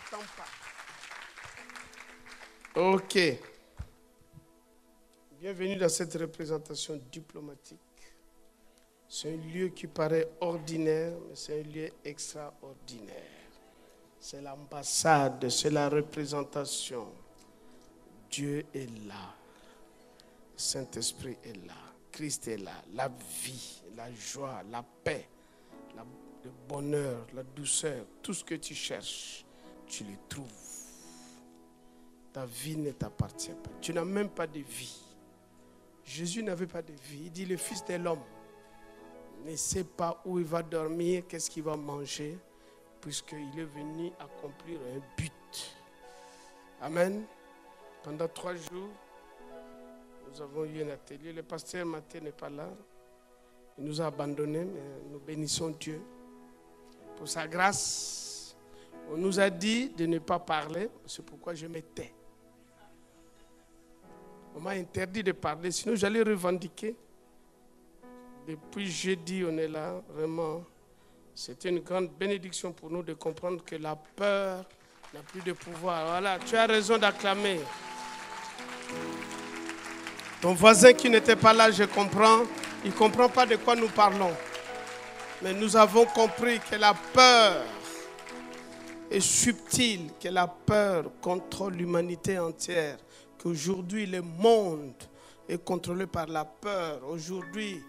t'attends pas. Ok. Bienvenue dans cette représentation diplomatique. C'est un lieu qui paraît ordinaire, mais c'est un lieu extraordinaire. C'est l'ambassade, c'est la représentation. Dieu est là. Le Saint-Esprit est là. Christ est là. La vie, la joie, la paix, le bonheur, la douceur, tout ce que tu cherches, tu le trouves. Ta vie ne t'appartient pas. Tu n'as même pas de vie. Jésus n'avait pas de vie. Il dit le Fils de l'homme ne sait pas où il va dormir, qu'est-ce qu'il va manger, puisqu'il est venu accomplir un but. Amen. Pendant 3 jours, nous avons eu un atelier. Le pasteur Mathé n'est pas là. Il nous a abandonnés, mais nous bénissons Dieu pour sa grâce. On nous a dit de ne pas parler, c'est pourquoi je me tais. On m'a interdit de parler, sinon j'allais revendiquer. Depuis jeudi, on est là, vraiment. C'était une grande bénédiction pour nous de comprendre que la peur n'a plus de pouvoir. Voilà, tu as raison d'acclamer. Ton voisin qui n'était pas là, je comprends, il ne comprend pas de quoi nous parlons. Mais nous avons compris que la peur est subtile, que la peur contrôle l'humanité entière, qu'aujourd'hui le monde est contrôlé par la peur. Aujourd'hui,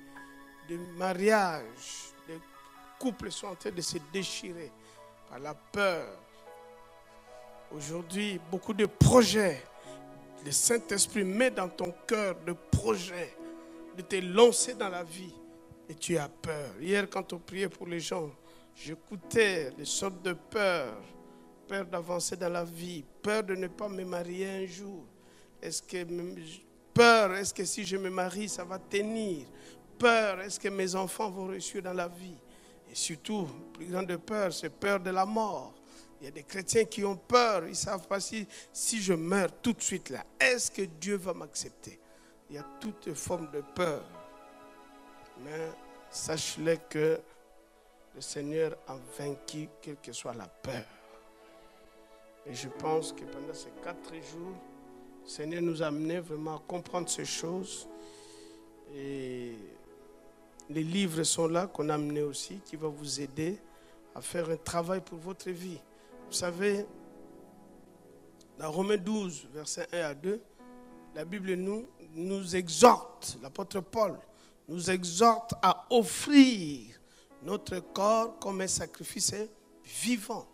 des mariages, des couples sont en train de se déchirer par la peur. Aujourd'hui, beaucoup de projets, le Saint-Esprit met dans ton cœur de projets, de te lancer dans la vie et tu as peur. Hier, quand on priait pour les gens, j'écoutais les sortes de peur, peur d'avancer dans la vie, peur de ne pas me marier un jour. Peur, est-ce que si je me marie, ça va tenir? Peur, est-ce que mes enfants vont réussir dans la vie? Et surtout, plus grande peur, c'est peur de la mort. Il y a des chrétiens qui ont peur, ils ne savent pas si je meurs tout de suite là, est-ce que Dieu va m'accepter? Il y a toutes formes de peur. Mais sache-le que le Seigneur a vaincu quelle que soit la peur. Et je pense que pendant ces 4 jours, le Seigneur nous a amenés vraiment à comprendre ces choses. Et les livres sont là, qu'on a amenés aussi, qui vont vous aider à faire un travail pour votre vie. Vous savez, dans Romains 12, versets 1 à 2, la Bible nous exhorte, l'apôtre Paul nous exhorte à offrir notre corps comme un sacrifice vivant,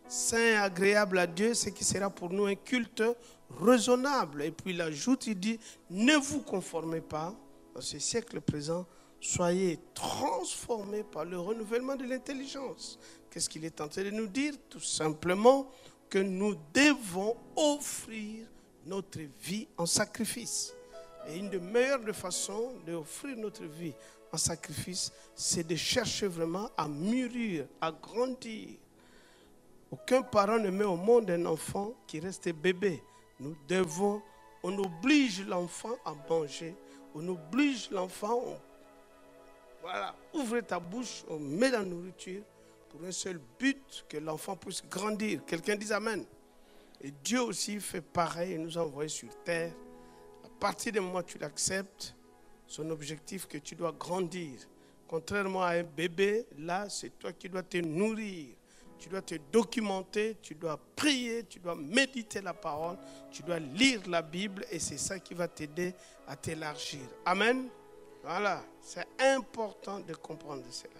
saint et agréable à Dieu, ce qui sera pour nous un culte raisonnable. Et puis il ajoute, il dit, ne vous conformez pas dans ce siècle présent, soyez transformés par le renouvellement de l'intelligence. Qu'est-ce qu'il est en train de nous dire? Tout simplement que nous devons offrir notre vie en sacrifice. Et une des meilleures façons d'offrir notre vie en sacrifice, c'est de chercher vraiment à mûrir, à grandir. Aucun parent ne met au monde un enfant qui reste bébé. On oblige l'enfant à manger, on oblige l'enfant, voilà, ouvre ta bouche, on met la nourriture pour un seul but, que l'enfant puisse grandir. Quelqu'un dit Amen. Et Dieu aussi fait pareil, il nous a envoyés sur terre. À partir du moment où tu l'acceptes, son objectif que tu dois grandir. Contrairement à un bébé, là, c'est toi qui dois te nourrir. Tu dois te documenter, tu dois prier, tu dois méditer la parole, tu dois lire la Bible et c'est ça qui va t'aider à t'élargir. Amen. Voilà, c'est important de comprendre cela.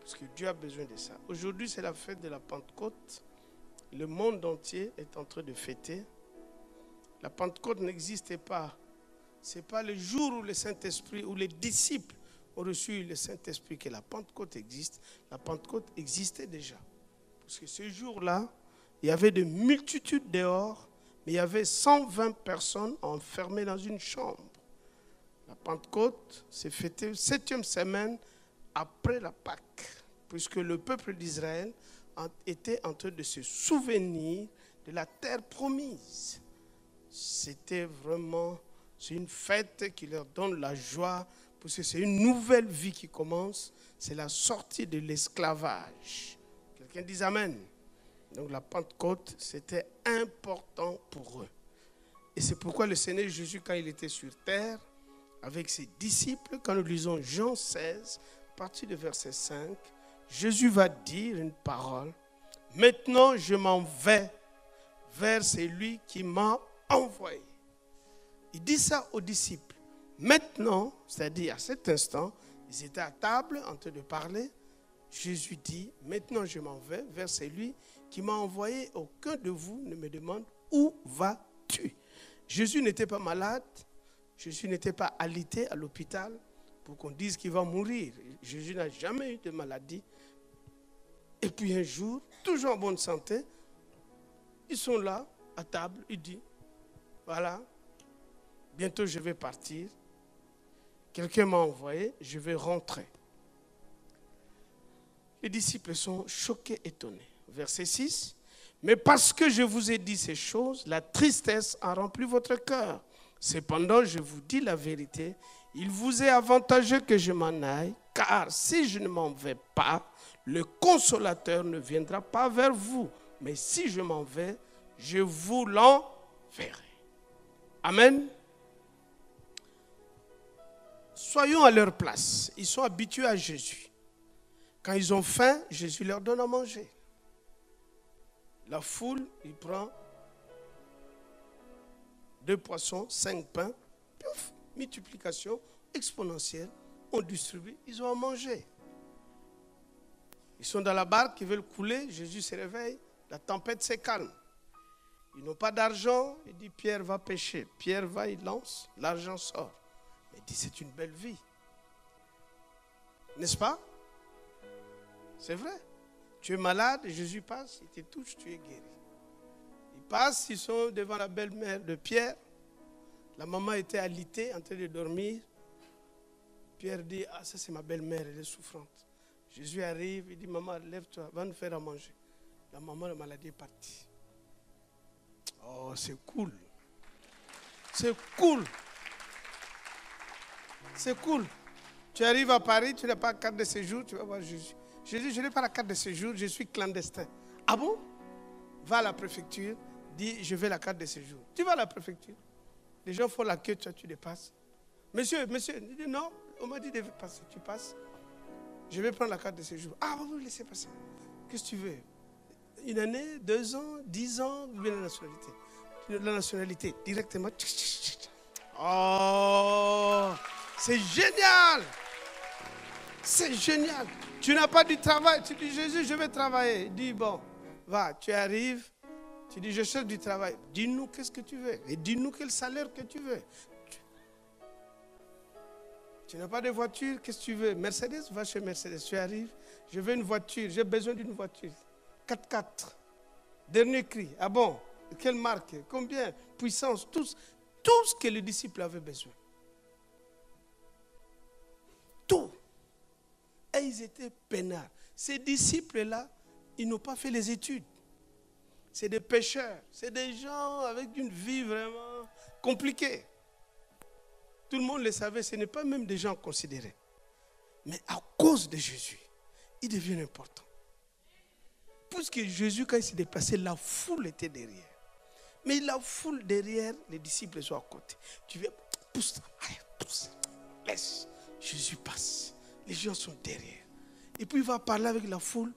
Parce que Dieu a besoin de ça. Aujourd'hui, c'est la fête de la Pentecôte. Le monde entier est en train de fêter. La Pentecôte n'existait pas. Ce n'est pas le jour où le Saint-Esprit, où les disciples ont reçu le Saint-Esprit que la Pentecôte existe. La Pentecôte existait déjà. Parce que ce jour-là, il y avait des multitudes dehors, mais il y avait 120 personnes enfermées dans une chambre. La Pentecôte s'est fêtée 7e semaine après la Pâque, puisque le peuple d'Israël était en train de se souvenir de la terre promise. C'était vraiment, c'est une fête qui leur donne la joie, parce que c'est une nouvelle vie qui commence, c'est la sortie de l'esclavage. Quelqu'un dit Amen. Donc la Pentecôte, c'était important pour eux. Et c'est pourquoi le Seigneur Jésus, quand il était sur terre, avec ses disciples, quand nous lisons Jean 16, à partir du verset 5, Jésus va dire une parole. Maintenant, je m'en vais vers celui qui m'a envoyé. Il dit ça aux disciples. Maintenant, c'est-à-dire à cet instant, ils étaient à table en train de parler. Jésus dit, maintenant je m'en vais vers celui qui m'a envoyé. Aucun de vous ne me demande où vas-tu. Jésus n'était pas malade. Jésus n'était pas alité à l'hôpital pour qu'on dise qu'il va mourir. Jésus n'a jamais eu de maladie. Et puis un jour, toujours en bonne santé, ils sont là, à table, il dit, voilà, bientôt je vais partir. Quelqu'un m'a envoyé, je vais rentrer. Les disciples sont choqués, étonnés. Verset 6, mais parce que je vous ai dit ces choses, la tristesse a rempli votre cœur. Cependant, je vous dis la vérité, il vous est avantageux que je m'en aille, car si je ne m'en vais pas, le consolateur ne viendra pas vers vous. Mais si je m'en vais, je vous l'enverrai. Amen. Soyons à leur place. Ils sont habitués à Jésus. Quand ils ont faim, Jésus leur donne à manger. La foule, il prend 2 poissons, 5 pains, pouf, multiplication exponentielle, on distribue, ils ont à manger. Ils sont dans la barque, ils veulent couler, Jésus se réveille, la tempête se calme. Ils n'ont pas d'argent, il dit Pierre va pêcher. Pierre va, il lance, l'argent sort. Mais il dit c'est une belle vie. N'est-ce pas? C'est vrai. Tu es malade, Jésus passe, il te touche, tu es guéri. Ils passent, ils sont devant la belle-mère de Pierre. La maman était alitée, en train de dormir. Pierre dit, ah ça c'est ma belle-mère, elle est souffrante. Jésus arrive, il dit, maman, lève-toi, va nous faire à manger. La maman, la maladie est partie. Oh, c'est cool. C'est cool. C'est cool. Tu arrives à Paris, tu n'as pas la carte de séjour, tu vas voir Jésus. Jésus, je n'ai pas la carte de séjour, je suis clandestin. Ah bon? Va à la préfecture, dis, je veux la carte de séjour. Tu vas à la préfecture. Les gens font la queue, toi tu dépasses. Monsieur, il dit non, on m'a dit de passer, tu passes. Je vais prendre la carte de séjour. Ah, vous laissez passer. Qu'est-ce que tu veux? Une année, 2 ans, 10 ans, ou bien la nationalité? La nationalité, directement. Oh, c'est génial! C'est génial! Tu n'as pas du travail. Tu dis, Jésus, je vais travailler. Il dit, bon, va, tu arrives. Tu dis, je cherche du travail. Dis-nous qu'est-ce que tu veux. Et dis-nous quel salaire que tu veux. Tu n'as pas de voiture, qu'est-ce que tu veux? Mercedes, va chez Mercedes. Tu arrives, je veux une voiture, j'ai besoin d'une voiture. 4x4. Dernier cri. Ah bon? Quelle marque? Combien? Puissance? Tout ce que les disciples avaient besoin. Tout. Et ils étaient peinards. Ces disciples-là, ils n'ont pas fait les études. C'est des pêcheurs. C'est des gens avec une vie vraiment compliquée. Tout le monde le savait, ce n'est pas même des gens considérés. Mais à cause de Jésus, ils deviennent importants. Puisque Jésus, quand il s'est déplacé, la foule était derrière. Mais la foule derrière, les disciples sont à côté. Tu viens, pousse, laisse. Jésus passe. Les gens sont derrière. Et puis il va parler avec la foule.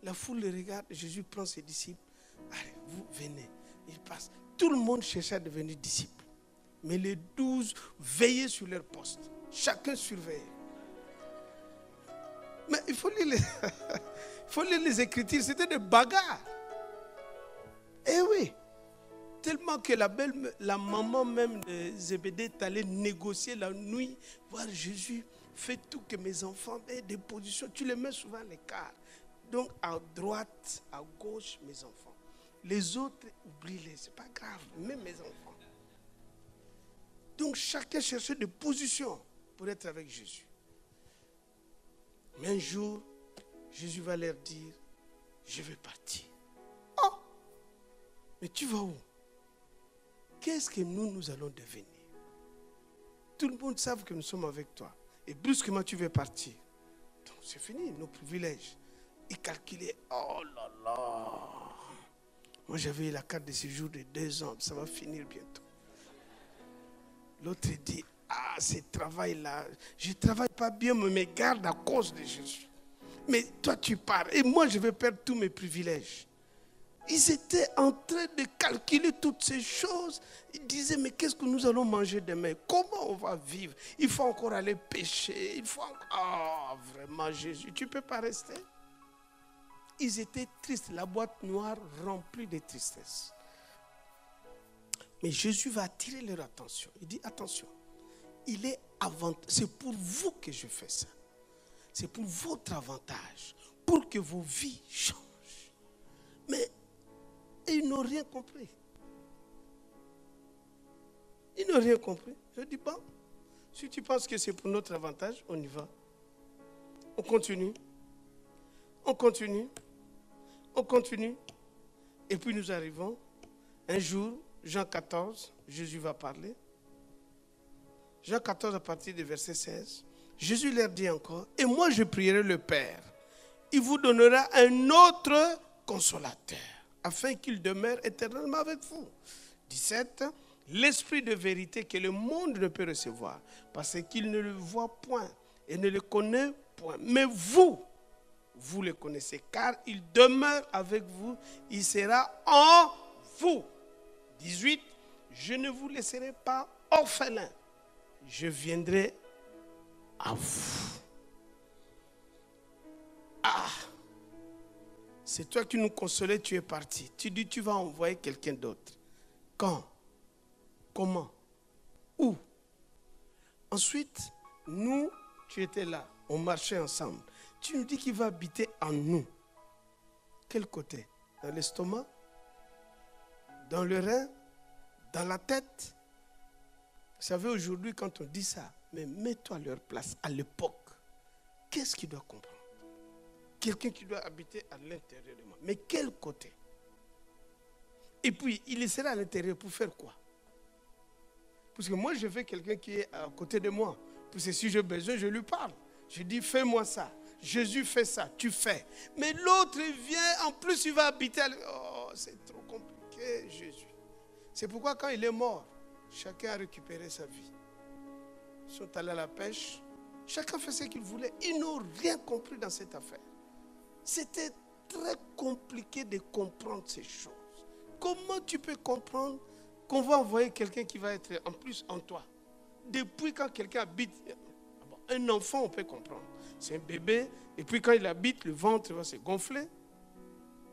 La foule le regarde. Jésus prend ses disciples. Allez, vous venez. Il passe. Tout le monde cherchait à devenir disciple. Mais les 12 veillaient sur leur poste. Chacun surveillait. Mais il faut lire les Écritures. C'était des bagarres. Eh oui. Tellement que la maman même de Zébédée est allée négocier la nuit. Voir Jésus, fais tout que mes enfants aient des positions. Tu les mets souvent à l'écart. Donc à droite, à gauche, mes enfants. Les autres, oublie-les. Ce n'est pas grave. Même mes enfants. Donc chacun cherchait des positions pour être avec Jésus. Mais un jour, Jésus va leur dire, je vais partir. Oh, mais tu vas où? Qu'est-ce que nous allons devenir? Tout le monde sait que nous sommes avec toi. Et brusquement, tu veux partir. Donc c'est fini, nos privilèges. Il calculait, oh là là. Moi, j'avais eu la carte de séjour de 2 ans. Ça va finir bientôt. L'autre dit, ah, ce travail-là, je ne travaille pas bien, mais me garde à cause de Jésus. Mais toi, tu pars. Et moi, je vais perdre tous mes privilèges. Ils étaient en train de calculer toutes ces choses. Ils disaient, mais qu'est-ce que nous allons manger demain? Comment on va vivre? Il faut encore aller pêcher. Il faut encore... Ah, vraiment, Jésus, tu ne peux pas rester. Ils étaient tristes. La boîte noire remplie de tristesse. Mais Jésus va attirer leur attention. Il dit, attention, c'est pour vous que je fais ça. C'est pour votre avantage, pour que vos vies changent. Mais ils n'ont rien compris. Ils n'ont rien compris. Je dis, bon, si tu penses que c'est pour notre avantage, on y va. On continue. On continue. On continue. Et puis nous arrivons. Un jour, Jean 14, Jésus va parler. Jean 14 à partir du verset 16. Jésus leur dit encore, et moi je prierai le Père. Il vous donnera un autre consolateur, afin qu'il demeure éternellement avec vous. 17. L'esprit de vérité que le monde ne peut recevoir, parce qu'il ne le voit point et ne le connaît point. Mais vous le connaissez, car il demeure avec vous, il sera en vous. 18. Je ne vous laisserai pas orphelins, je viendrai à vous. Ah, c'est toi qui nous consolais, tu es parti. Tu dis tu vas envoyer quelqu'un d'autre. Quand? Comment? Où? Ensuite, nous, tu étais là, on marchait ensemble. Tu nous dis qu'il va habiter en nous. Quel côté? Dans l'estomac? Dans le rein? Dans la tête? Vous savez, aujourd'hui, quand on dit ça, mais mets-toi à leur place, à l'époque. Qu'est-ce qu'il doit comprendre? Quelqu'un qui doit habiter à l'intérieur de moi. Mais quel côté? Et puis, il sera à l'intérieur pour faire quoi? Parce que moi, je veux quelqu'un qui est à côté de moi. Parce que si j'ai besoin, je lui parle. Je dis, fais-moi ça. Jésus fait ça, tu fais. Mais l'autre, il vient, en plus, il va habiter à... Oh, c'est trop compliqué, Jésus. C'est pourquoi quand il est mort, chacun a récupéré sa vie. Ils sont allés à la pêche. Chacun fait ce qu'il voulait. Ils n'ont rien compris dans cette affaire. C'était très compliqué de comprendre ces choses. Comment tu peux comprendre qu'on va envoyer quelqu'un qui va être en plus en toi? Depuis quand quelqu'un habite, un enfant on peut comprendre. C'est un bébé, et puis quand il habite, le ventre va se gonfler.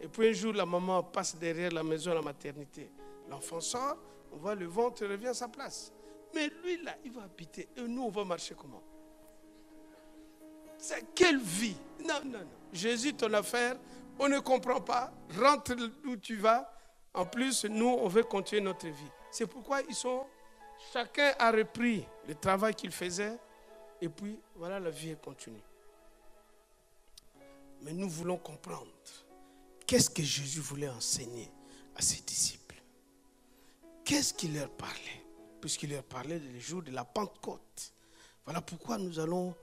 Et puis un jour, la maman passe derrière la maison, la maternité. L'enfant sort, on voit le ventre revient à sa place. Mais lui là, il va habiter. Et nous, on va marcher comment? C'est quelle vie? Non, non, non. Jésus, ton affaire, on ne comprend pas. Rentre d'où tu vas. En plus, nous, on veut continuer notre vie. C'est pourquoi chacun a repris le travail qu'il faisait. Et puis, voilà, la vie est continue. Mais nous voulons comprendre. Qu'est-ce que Jésus voulait enseigner à ses disciples? Qu'est-ce qu'il leur parlait? Puisqu'il leur parlait des jours de la Pentecôte. Voilà pourquoi nous allons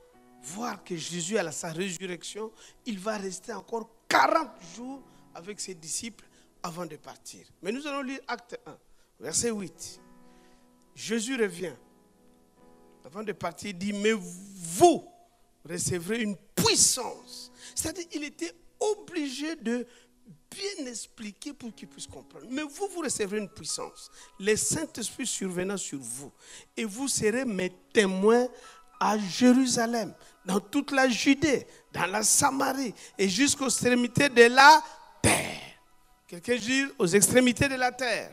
voir que Jésus, à sa résurrection, il va rester encore 40 jours avec ses disciples avant de partir. Mais nous allons lire Acte 1, verset 8. Jésus revient. Avant de partir, il dit, mais vous recevrez une puissance. C'est-à-dire qu'il était obligé de bien expliquer pour qu'ils puissent comprendre. Mais vous recevrez une puissance. Le Saint-Esprit survenant sur vous. Et vous serez mes témoins à Jérusalem, dans toute la Judée, dans la Samarie et jusqu'aux extrémités de la terre. Quelqu'un dit aux extrémités de la terre.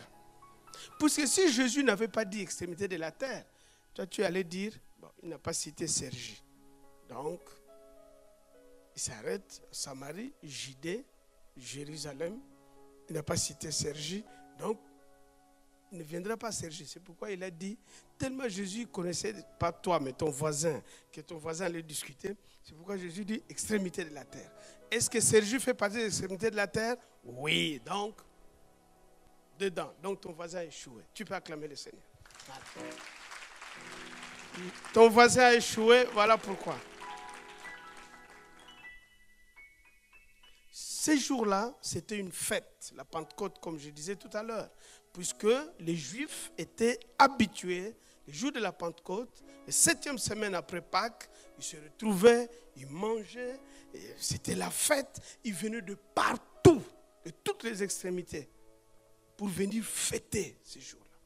Parce que si Jésus n'avait pas dit extrémités de la terre, toi tu allais dire, bon, il n'a pas cité Sergi. Donc, il s'arrête à Samarie, Judée, Jérusalem. Il n'a pas cité Sergi. Donc, il ne viendra pas Sergi. C'est pourquoi il a dit, tellement Jésus connaissait, pas toi, mais ton voisin, que ton voisin allait discuter. C'est pourquoi Jésus dit extrémité de la terre. Est-ce que Sergi fait partie de l'extrémité de la terre? Oui, donc, dedans. Donc, ton voisin a échoué. Tu peux acclamer le Seigneur. Ton voisin a échoué, voilà pourquoi. Ces jours-là, c'était une fête, la Pentecôte, comme je disais tout à l'heure, puisque les Juifs étaient habitués, le jour de la Pentecôte, la 7e semaine après Pâques, ils se retrouvaient, ils mangeaient, c'était la fête, ils venaient de partout, de toutes les extrémités, pour venir fêter ces jours-là.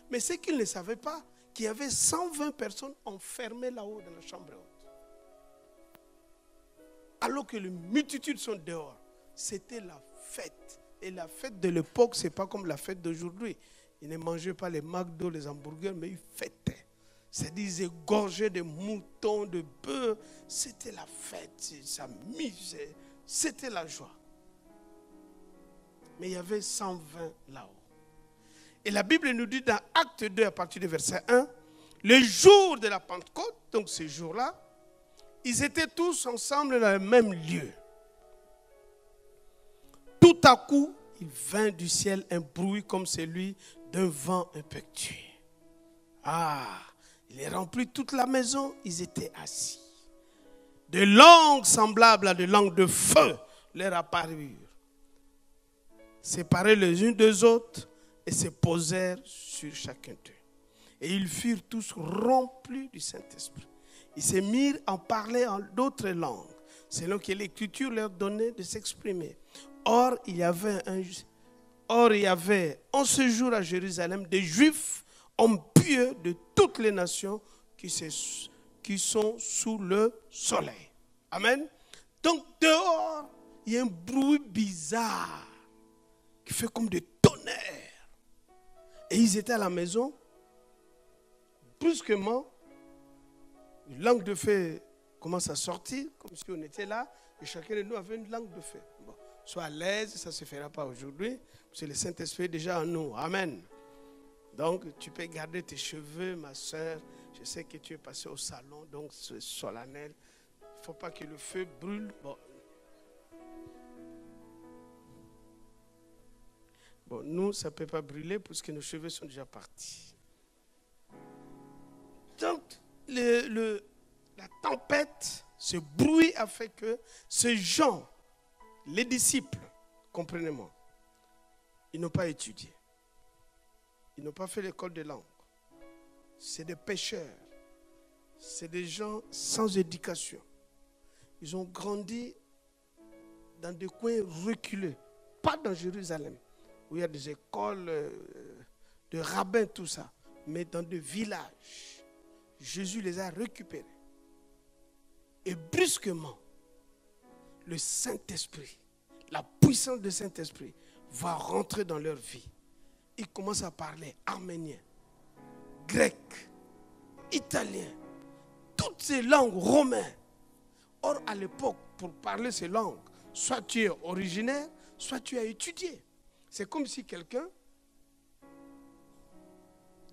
Mais ce qu'ils ne savaient pas, qu'il y avait 120 personnes enfermées là-haut dans la chambre haute. Alors que les multitudes sont dehors. C'était la fête. Et la fête de l'époque, ce n'est pas comme la fête d'aujourd'hui. Ils ne mangeaient pas les McDo, les hamburgers, mais ils fêtaient. C'est-à-dire ils égorgeaient des moutons, de bœufs. C'était la fête, ils s'amusaient. C'était la joie. Mais il y avait 120 là-haut. Et la Bible nous dit dans Acte 2, à partir du verset 1, le jour de la Pentecôte, donc ce jour-là, ils étaient tous ensemble dans le même lieu. Tout à coup, il vint du ciel un bruit comme celui d'un vent impétueux. Il remplit toute la maison, ils étaient assis. De langues semblables à de langues de feu leur apparurent. Séparés les uns des autres, et se posèrent sur chacun d'eux. Et ils furent tous remplis du Saint-Esprit. Ils se mirent à parler en d'autres langues, selon que l'Écriture leur donnait de s'exprimer. Or, il y avait en ce jour à Jérusalem des Juifs, hommes pieux de toutes les nations qui sont sous le soleil. Amen. Donc, dehors, il y a un bruit bizarre qui fait comme des tonnerres. Et ils étaient à la maison. Brusquement, une langue de feu commence à sortir, comme si on était là, et chacun de nous avait une langue de feu. Bon, sois à l'aise, ça ne se fera pas aujourd'hui, parce que le Saint-Esprit est déjà en nous. Amen. Donc, tu peux garder tes cheveux, ma soeur. Je sais que tu es passé au salon, donc c'est solennel. Il ne faut pas que le feu brûle. Bon, nous, ça ne peut pas brûler puisque nos cheveux sont déjà partis. Donc, la tempête, ce bruit a fait que ces gens, les disciples, comprenez-moi, ils n'ont pas étudié. Ils n'ont pas fait l'école de langue. C'est des pécheurs. C'est des gens sans éducation. Ils ont grandi dans des coins reculés, pas dans Jérusalem, où il y a des écoles de rabbins, tout ça, mais dans des villages. Jésus les a récupérés. Et brusquement, le Saint-Esprit, la puissance du Saint-Esprit va rentrer dans leur vie. Ils commencent à parler arménien, grec, italien, toutes ces langues romaines. Or, à l'époque, pour parler ces langues, soit tu es originaire, soit tu as étudié. C'est comme si quelqu'un,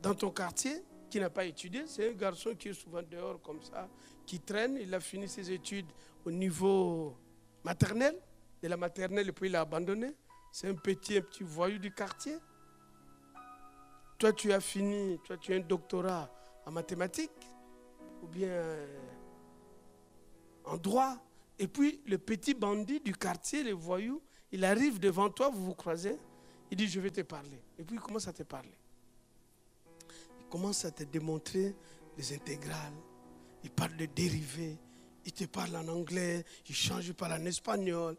dans ton quartier, qui n'a pas étudié, c'est un garçon qui est souvent dehors comme ça, qui traîne, il a fini ses études au niveau maternel, de la maternelle et puis il a abandonné. C'est un petit voyou du quartier. Toi, tu as fini, toi, tu as un doctorat en mathématiques ou bien en droit. Et puis, le petit bandit du quartier, le voyou, il arrive devant toi, vous vous croisez, il dit, je vais te parler. Et puis, il commence à te parler. Il commence à te démontrer les intégrales. Il parle de dérivés. Il te parle en anglais. Il change, il parle en espagnol.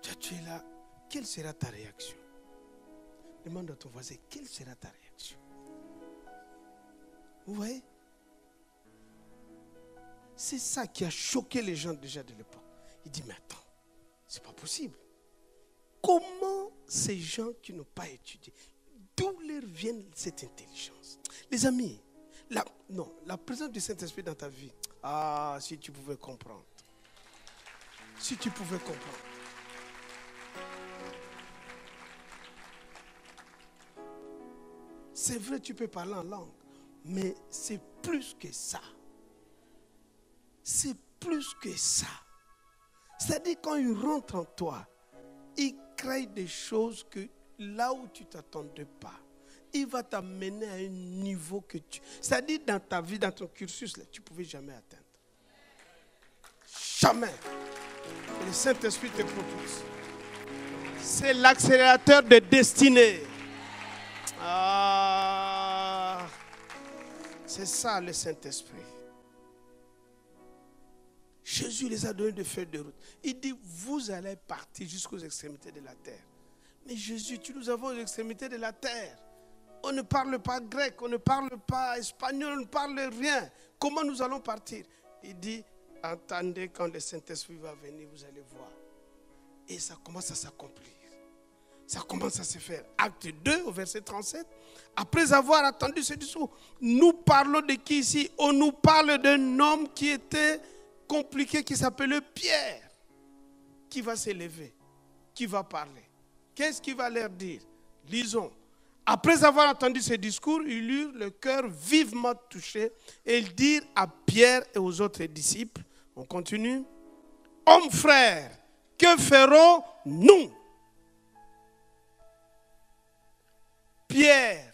Toi, tu es là. Quelle sera ta réaction? Demande à ton voisin, quelle sera ta réaction? Vous voyez? C'est ça qui a choqué les gens déjà de l'époque. Il dit, mais attends, c'est pas possible. Comment ces gens qui n'ont pas étudié, d'où leur vient cette intelligence? Les amis, la présence du Saint-Esprit dans ta vie, si tu pouvais comprendre. Si tu pouvais comprendre. C'est vrai, tu peux parler en langue, mais c'est plus que ça. C'est plus que ça. C'est-à-dire quand il rentre en toi, il crée des choses que là où tu ne t'attendais pas, il va t'amener à un niveau que tu... C'est-à-dire dans ta vie, dans ton cursus, là, tu ne pouvais jamais atteindre. Jamais. Et le Saint-Esprit te propose. C'est l'accélérateur de destinée. Ah, c'est ça le Saint-Esprit. Jésus les a donné des feuilles de route. Il dit, vous allez partir jusqu'aux extrémités de la terre. Mais Jésus, tu nous avons aux extrémités de la terre. On ne parle pas grec, on ne parle pas espagnol, on ne parle rien. Comment nous allons partir? Il dit, attendez quand le Saint-Esprit va venir, vous allez voir. Et ça commence à s'accomplir. Ça commence à se faire. Acte 2 au verset 37. Après avoir attendu ce discours, nous parlons de qui ici? On nous parle d'un homme qui était compliqué, qui s'appelait Pierre, qui va s'élever, qui va parler. Qu'est-ce qu'il va leur dire? Lisons. Après avoir entendu ce discours, ils eurent le cœur vivement touché et ils dirent à Pierre et aux autres disciples, on continue, hommes frères, que ferons-nous? Pierre,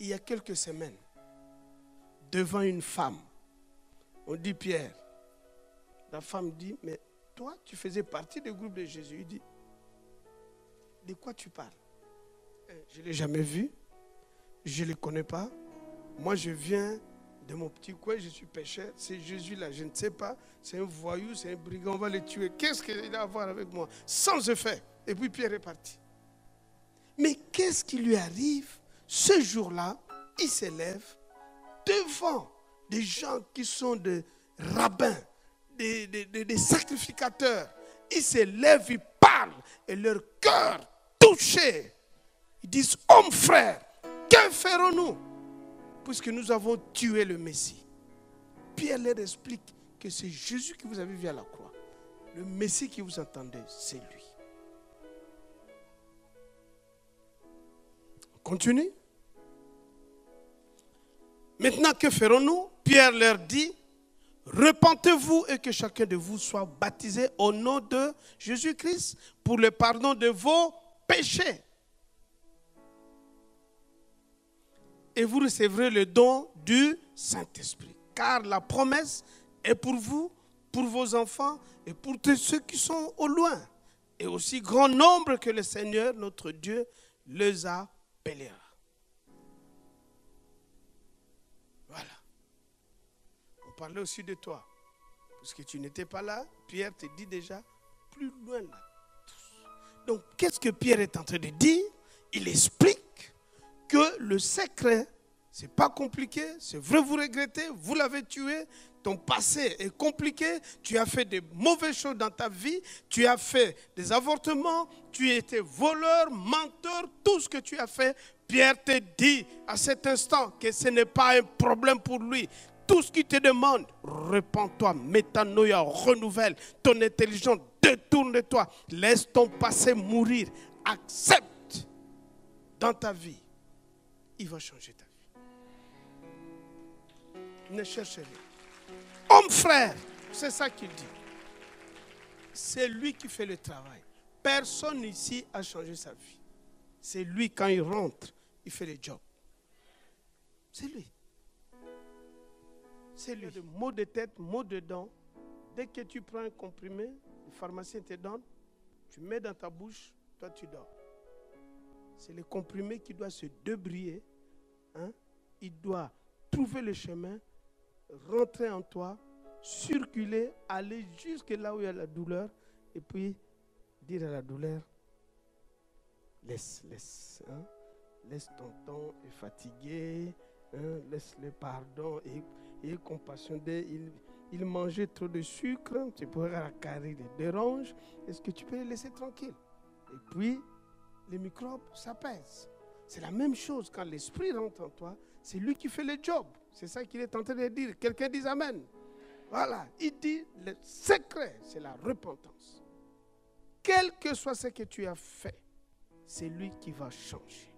il y a quelques semaines, devant une femme, on dit Pierre, la femme dit, mais toi tu faisais partie du groupe de Jésus. Il dit, de quoi tu parles? Je ne l'ai jamais vu, je ne le connais pas. Moi je viens de mon petit coin, je suis pécheur. C'est Jésus là, je ne sais pas, c'est un voyou, c'est un brigand, on va le tuer. Qu'est-ce qu'il a à voir avec moi? Sans effet. Et puis Pierre est parti. Mais qu'est-ce qui lui arrive? Ce jour-là, il s'élève devant des gens qui sont des rabbins, des sacrificateurs. Il s'élève, il parle et leur cœur touché. Ils disent, hommes frères, que ferons-nous? Puisque nous avons tué le Messie. Pierre leur explique que c'est Jésus qui vous avez vu à la croix. Le Messie qui vous entendait, c'est lui. On continue. Maintenant, que ferons-nous? Pierre leur dit, repentez-vous et que chacun de vous soit baptisé au nom de Jésus-Christ pour le pardon de vos péchés. Et vous recevrez le don du Saint-Esprit. Car la promesse est pour vous, pour vos enfants et pour tous ceux qui sont au loin. Et aussi grand nombre que le Seigneur, notre Dieu, les appellera. Voilà. On parlait aussi de toi. Parce que tu n'étais pas là, Pierre te dit déjà, plus loin là. Donc, qu'est-ce que Pierre est en train de dire? Il explique que le secret, c'est pas compliqué, c'est vrai, vous regrettez, vous l'avez tué, ton passé est compliqué, tu as fait des mauvaises choses dans ta vie, tu as fait des avortements, tu étais voleur, menteur, tout ce que tu as fait. Pierre te dit à cet instant que ce n'est pas un problème pour lui. Tout ce qu'il te demande, repens-toi, métanoïa, renouvelle ton intelligence, détourne-toi, laisse ton passé mourir, accepte dans ta vie. Il va changer ta vie. Ne cherchez rien. Homme frère, c'est ça qu'il dit. C'est lui qui fait le travail. Personne ici a changé sa vie. C'est lui, quand il rentre, il fait le job. C'est lui. C'est lui. De maux de tête, maux de dents. Dès que tu prends un comprimé, le pharmacien te donne, tu mets dans ta bouche, toi tu dors. C'est le comprimé qui doit se débriller. Hein? Il doit trouver le chemin, rentrer en toi, circuler, aller jusque là où il y a la douleur, et puis dire à la douleur, laisse, hein? Laisse ton temps, est fatigué, hein? Laisse le pardon et compassion. Il mangeait trop de sucre, tu pourrais la carie les dérange, est-ce que tu peux le laisser tranquille? Et puis, les microbes s'apaisent. C'est la même chose quand l'esprit rentre en toi, c'est lui qui fait le job. C'est ça qu'il est en train de dire. Quelqu'un dit amen. Voilà, il dit le secret, c'est la repentance. Quel que soit ce que tu as fait, c'est lui qui va changer.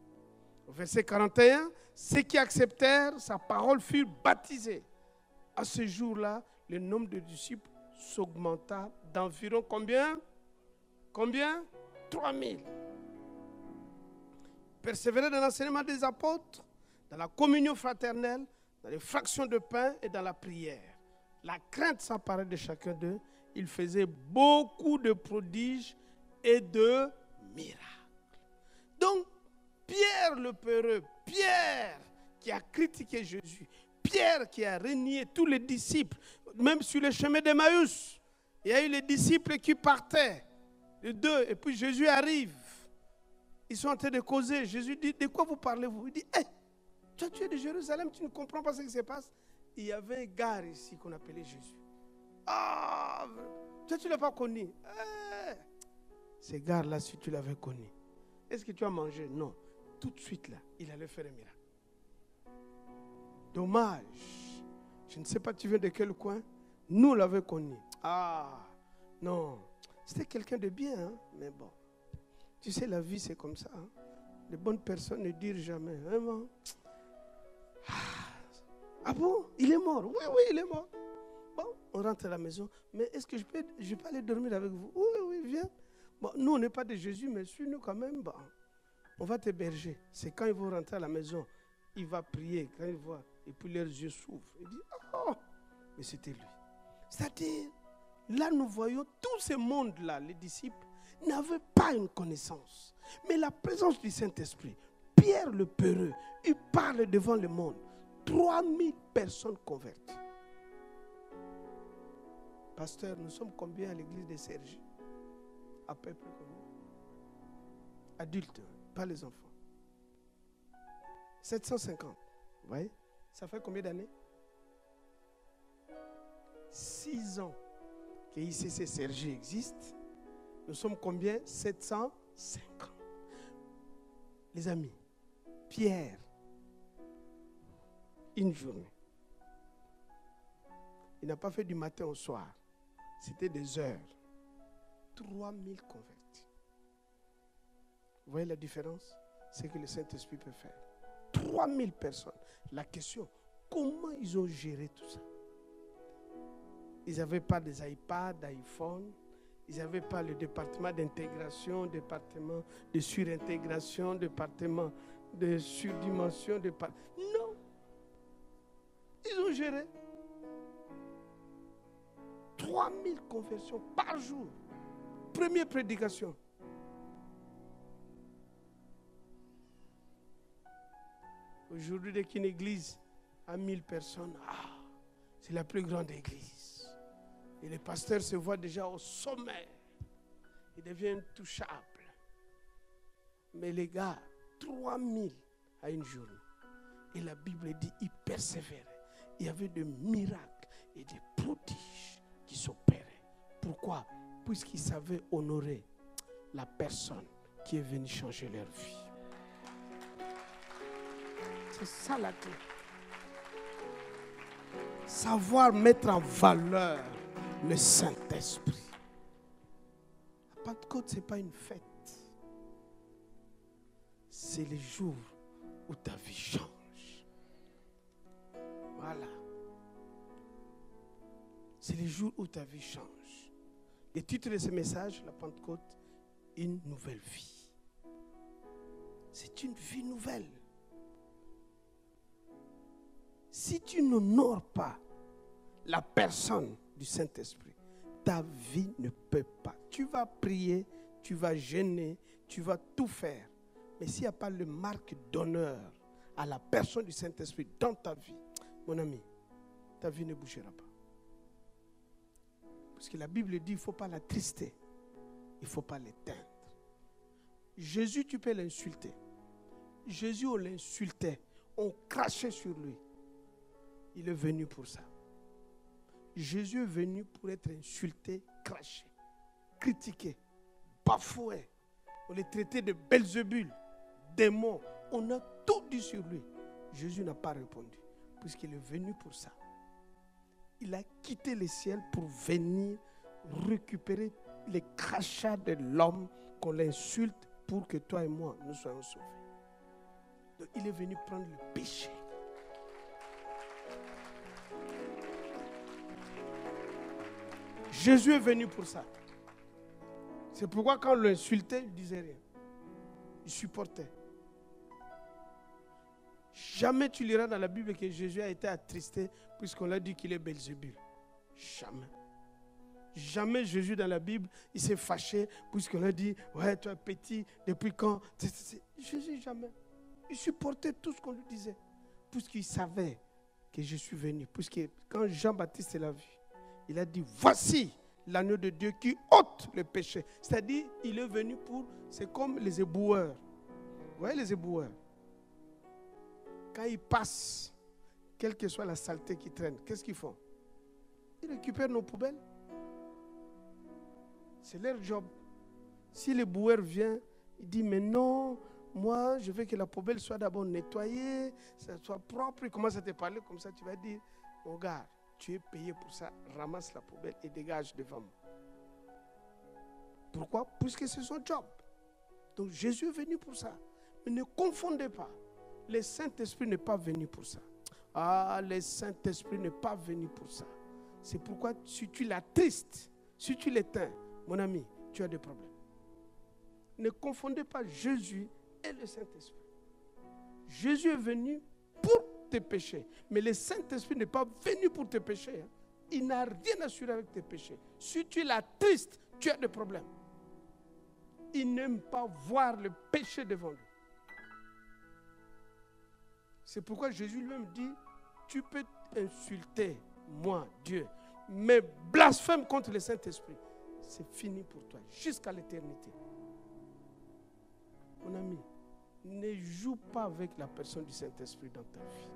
Au verset 41, ceux qui acceptèrent sa parole furent baptisés. À ce jour-là, le nombre de disciples s'augmenta d'environ combien? Combien? 3000. Persévérer dans l'enseignement des apôtres, dans la communion fraternelle, dans les fractions de pain et dans la prière. La crainte s'emparait de chacun d'eux. Il faisait beaucoup de prodiges et de miracles. Donc, Pierre le peureux, Pierre qui a critiqué Jésus, Pierre qui a renié tous les disciples, même sur le chemin d'Emmaüs, il y a eu les disciples qui partaient, les deux, et puis Jésus arrive. Ils sont en train de causer. Jésus dit, de quoi vous parlez-vous? Il dit, hey, toi tu es de Jérusalem, tu ne comprends pas ce qui se passe. Il y avait un gars ici qu'on appelait Jésus. Ah, toi tu ne l'as pas connu. Hey, ce gars-là, si tu l'avais connu, est-ce que tu as mangé? Non. Tout de suite là, il allait faire un miracle. Dommage. Je ne sais pas, tu viens de quel coin? Nous l'avons connu. Ah, non. C'était quelqu'un de bien, hein? Mais bon. Tu sais, la vie, c'est comme ça. Hein? Les bonnes personnes ne dirent jamais. Vraiment. Ah bon? Il est mort? Oui, oui, il est mort. Bon, on rentre à la maison. Mais est-ce que je peux aller dormir avec vous? Oui, oui, viens. Bon, nous, on n'est pas de Jésus, mais suis-nous quand même. Bon, on va t'héberger. C'est quand ils vont rentrer à la maison, il va prier. Quand il voit, et puis leurs yeux s'ouvrent. Il dit, oh, mais c'était lui. C'est-à-dire, là, nous voyons tout ce monde-là, les disciples, n'avaient pas une connaissance. Mais la présence du Saint-Esprit, Pierre le peureux, il parle devant le monde. 3000 personnes converties. Pasteur, nous sommes combien à l'église de Sergi? À peu près combien? Adultes, pas les enfants. 750. Vous voyez? Ça fait combien d'années? 6 ans que ICC Sergi existe. Nous sommes combien? 750. Les amis, Pierre, une journée. Il n'a pas fait du matin au soir. C'était des heures. 3000 convertis. Vous voyez la différence? C'est que le Saint-Esprit peut faire. 3000 personnes. La question, comment ils ont géré tout ça? Ils n'avaient pas des iPads, d'iPhone. Ils n'avaient pas le département d'intégration, département de surintégration, département de surdimension. Non. Ils ont géré. 3000 conversions par jour. Première prédication. Aujourd'hui, dès qu'une église a 1000 personnes, c'est la plus grande église. Et le pasteur se voit déjà au sommet. Il devient intouchable. Mais les gars, 3000 à une journée. Et la Bible dit, ils persévéraient. Il y avait des miracles et des prodiges qui s'opéraient. Pourquoi? Puisqu'ils savaient honorer la personne qui est venue changer leur vie. C'est ça la clé. Savoir mettre en valeur le Saint-Esprit. La Pentecôte, ce n'est pas une fête. C'est le jour où ta vie change. Voilà. C'est le jour où ta vie change. Le titre de ce message, la Pentecôte, une nouvelle vie. C'est une vie nouvelle. Si tu n'honores pas la personne du Saint-Esprit, ta vie ne peut pas. Tu vas prier, tu vas jeûner, tu vas tout faire. Mais s'il n'y a pas le marque d'honneur à la personne du Saint-Esprit dans ta vie, mon ami, ta vie ne bougera pas. Parce que la Bible dit qu'il ne faut pas l'attrister, il ne faut pas l'éteindre. Jésus, tu peux l'insulter. Jésus, on l'insultait, on crachait sur lui. Il est venu pour ça. Jésus est venu pour être insulté, craché, critiqué, bafoué. On le traitait de Belzébul, démon. On a tout dit sur lui. Jésus n'a pas répondu, puisqu'il est venu pour ça. Il a quitté le ciel pour venir récupérer les crachats de l'homme qu'on l'insulte pour que toi et moi, nous soyons sauvés. Donc il est venu prendre le péché. Jésus est venu pour ça. C'est pourquoi quand on l'insultait, il ne disait rien. Il supportait. Jamais tu liras dans la Bible que Jésus a été attristé puisqu'on l'a dit qu'il est Belzébul. Jamais. Jamais Jésus dans la Bible, il s'est fâché puisqu'on a dit, ouais, tu es petit, depuis quand? Jésus, jamais. Il supportait tout ce qu'on lui disait, puisqu'il savait que je suis venu. Puisque quand Jean-Baptiste l'a vu, il a dit, voici l'agneau de Dieu qui ôte le péché. C'est-à-dire, il est venu pour, c'est comme les éboueurs. Vous voyez les éboueurs? Quand ils passent, quelle que soit la saleté qui traîne, qu'est-ce qu'ils font? Ils récupèrent nos poubelles. C'est leur job. Si l'éboueur vient, il dit, mais non, moi, je veux que la poubelle soit d'abord nettoyée, ça soit propre. Il commence à te parler comme ça, tu vas dire, mon gars, tu es payé pour ça, ramasse la poubelle et dégage devant moi. Pourquoi? Puisque c'est son job. Donc Jésus est venu pour ça. Mais ne confondez pas. Le Saint-Esprit n'est pas venu pour ça. Ah, le Saint-Esprit n'est pas venu pour ça. C'est pourquoi si tu l'attristes, si tu l'éteins, mon ami, tu as des problèmes. Ne confondez pas Jésus et le Saint-Esprit. Jésus est venu pour tes péchés. Mais le Saint-Esprit n'est pas venu pour tes péchés. Il n'a rien à faire avec tes péchés. Si tu l'attristes, tu as des problèmes. Il n'aime pas voir le péché devant lui. C'est pourquoi Jésus lui-même dit, tu peux insulter moi, Dieu, mais blasphème contre le Saint-Esprit. C'est fini pour toi, jusqu'à l'éternité. Mon ami, ne joue pas avec la personne du Saint-Esprit dans ta vie.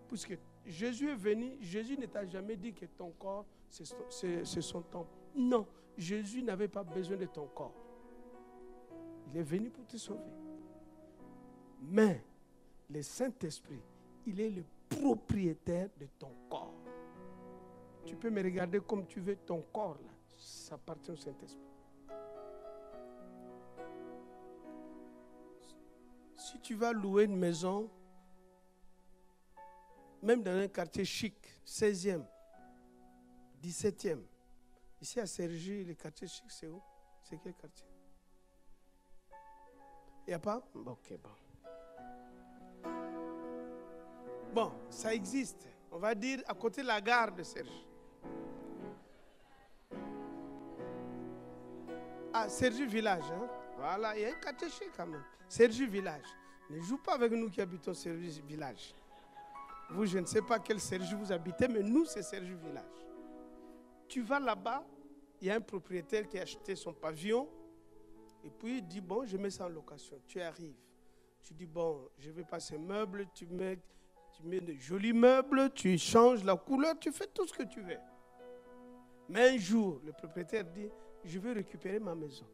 Puisque Jésus est venu, Jésus ne t'a jamais dit que ton corps, c'est son temple. Non, Jésus n'avait pas besoin de ton corps. Il est venu pour te sauver. Mais le Saint-Esprit, il est le propriétaire de ton corps. Tu peux me regarder comme tu veux, ton corps, là, ça appartient au Saint-Esprit. Si tu vas louer une maison, même dans un quartier chic, 16e, 17e, ici à Cergy, le quartier chic, c'est où? C'est quel quartier? Il n'y a pas? Ok, bon. Bon, ça existe. On va dire à côté de la gare de Cergy. Ah, Cergy Village, hein? Voilà, il y a un quartier chic quand même. Cergy Village. Ne joue pas avec nous qui habitons Cergy Village. Vous, je ne sais pas quel Cergy vous habitez, mais nous, c'est Cergy Village. Tu vas là-bas, il y a un propriétaire qui a acheté son pavillon, et puis il dit, bon, je mets ça en location. Tu arrives. Tu dis, bon, je veux pas ces meubles, tu mets de jolis meubles, tu changes la couleur, tu fais tout ce que tu veux. Mais un jour, le propriétaire dit, je veux récupérer ma maison.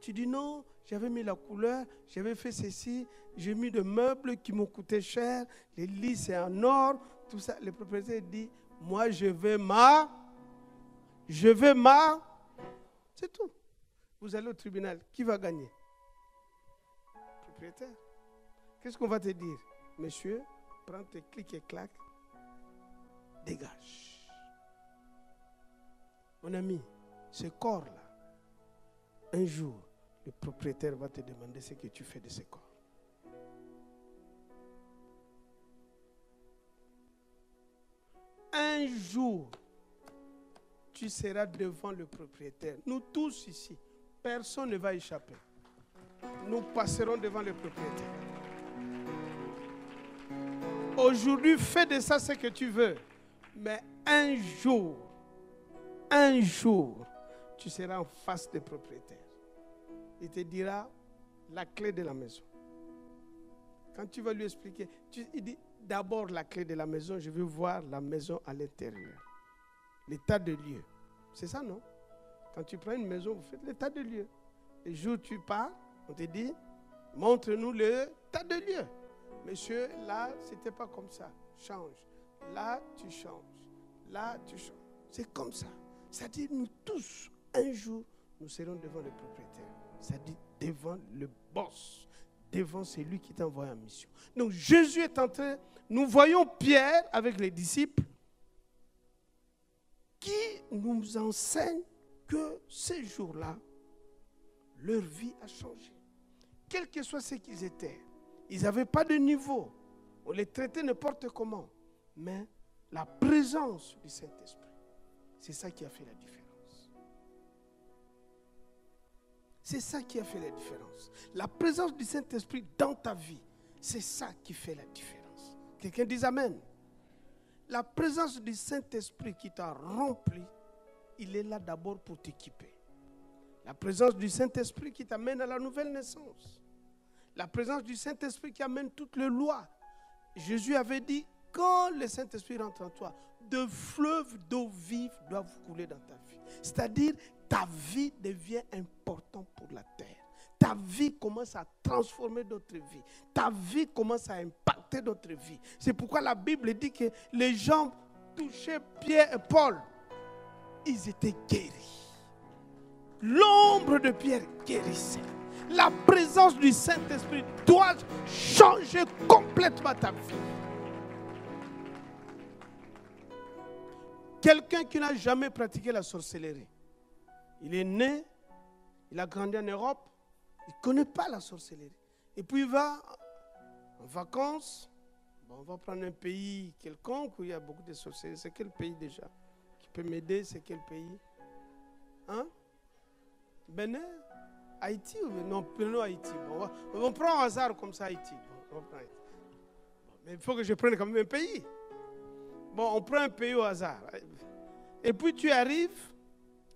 Tu dis non, j'avais mis la couleur, j'avais fait ceci, j'ai mis des meubles qui m'ont coûté cher, les lits c'est en or, tout ça. Le propriétaire dit, moi je veux c'est tout. Vous allez au tribunal, qui va gagner? Le propriétaire. Qu'est-ce qu'on va te dire? Monsieur, prends tes clics et claques, dégage. Mon ami, ce corps-là, un jour, le propriétaire va te demander ce que tu fais de ce corps. Un jour, tu seras devant le propriétaire. Nous tous ici, personne ne va échapper. Nous passerons devant le propriétaire. Aujourd'hui, fais de ça ce que tu veux. Mais un jour, tu seras en face du propriétaire. Il te dira la clé de la maison. Quand tu vas lui expliquer, il dit d'abord la clé de la maison, je veux voir la maison à l'intérieur. L'état de lieu. C'est ça, non? Quand tu prends une maison, vous faites l'état de lieu. Le jour où tu pars, on te dit, montre-nous l'état de lieu. Monsieur, là, c'était pas comme ça. Change. Là, tu changes. Là, tu changes. C'est comme ça. C'est-à-dire, nous tous, un jour, nous serons devant le propriétaire. C'est-à-dire, devant le boss. Devant celui qui t'a envoyé en mission. Donc, Jésus est en train... Nous voyons Pierre avec les disciples qui nous enseignent que ces jours-là, leur vie a changé. Quel que soit ce qu'ils étaient, ils n'avaient pas de niveau. On les traitait n'importe comment. Mais la présence du Saint-Esprit, C'est ça qui a fait la différence. C'est ça qui a fait la différence. La présence du Saint-Esprit dans ta vie, c'est ça qui fait la différence. Quelqu'un dise Amen. La présence du Saint-Esprit qui t'a rempli, il est là d'abord pour t'équiper. La présence du Saint-Esprit qui t'amène à la nouvelle naissance. La présence du Saint-Esprit qui amène toutes les lois. Jésus avait dit, quand le Saint-Esprit rentre en toi, de fleuves d'eau vive doivent couler dans ta vie. C'est-à-dire, ta vie devient importante pour la terre. Ta vie commence à transformer d'autres vies. Ta vie commence à impacter d'autres vies. C'est pourquoi la Bible dit que les gens touchaient Pierre et Paul. Ils étaient guéris. L'ombre de Pierre guérissait. La présence du Saint-Esprit doit changer complètement ta vie. Quelqu'un qui n'a jamais pratiqué la sorcellerie. Il est né, il a grandi en Europe, il ne connaît pas la sorcellerie. Et puis il va en vacances. Bon, on va prendre un pays quelconque où il y a beaucoup de sorcellerie. C'est quel pays déjà? Qui peut m'aider? C'est quel pays? Hein? Bénin? Haïti ou non? Prenons Haïti. Bon, on prend un hasard comme ça Haïti. Bon, on prend Haïti. Bon, mais il faut que je prenne quand même un pays. Bon, on prend un pays au hasard. Et puis tu arrives,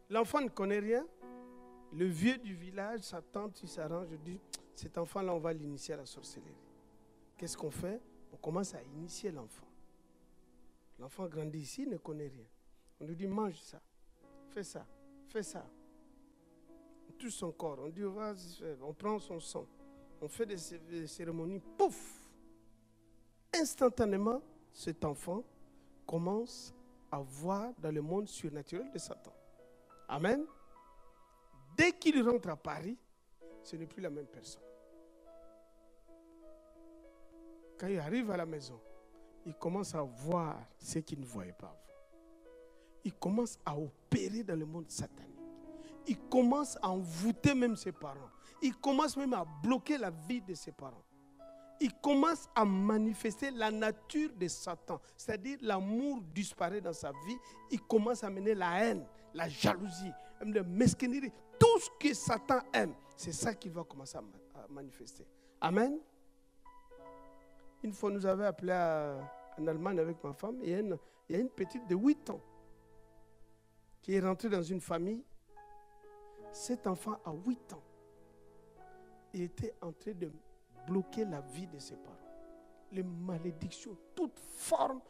l'enfant ne connaît rien. Le vieux du village, sa tante, il s'arrange, je dis, cet enfant-là, on va l'initier à la sorcellerie. Qu'est-ce qu'on fait? On commence à initier l'enfant. L'enfant grandit ici, il ne connaît rien. On lui dit, mange ça, fais ça, fais ça. On touche son corps, on dit, on prend son sang. On fait des cérémonies, pouf! Instantanément, cet enfant commence à voir dans le monde surnaturel de Satan. Amen. Dès qu'il rentre à Paris, ce n'est plus la même personne. Quand il arrive à la maison, il commence à voir ce qu'il ne voyait pas avant. Il commence à opérer dans le monde satanique. Il commence à envoûter même ses parents. Il commence même à bloquer la vie de ses parents. Il commence à manifester la nature de Satan. C'est-à-dire l'amour disparaît dans sa vie. Il commence à mener la haine, la jalousie, même la mesquinerie. Tout ce que Satan aime, c'est ça qu'il va commencer à manifester. Amen. Une fois, nous avions appelé en Allemagne avec ma femme. Il y a une petite de 8 ans qui est rentrée dans une famille. Cet enfant a 8 ans. Il était en train de bloquer la vie de ses parents. Les malédictions, toute forme,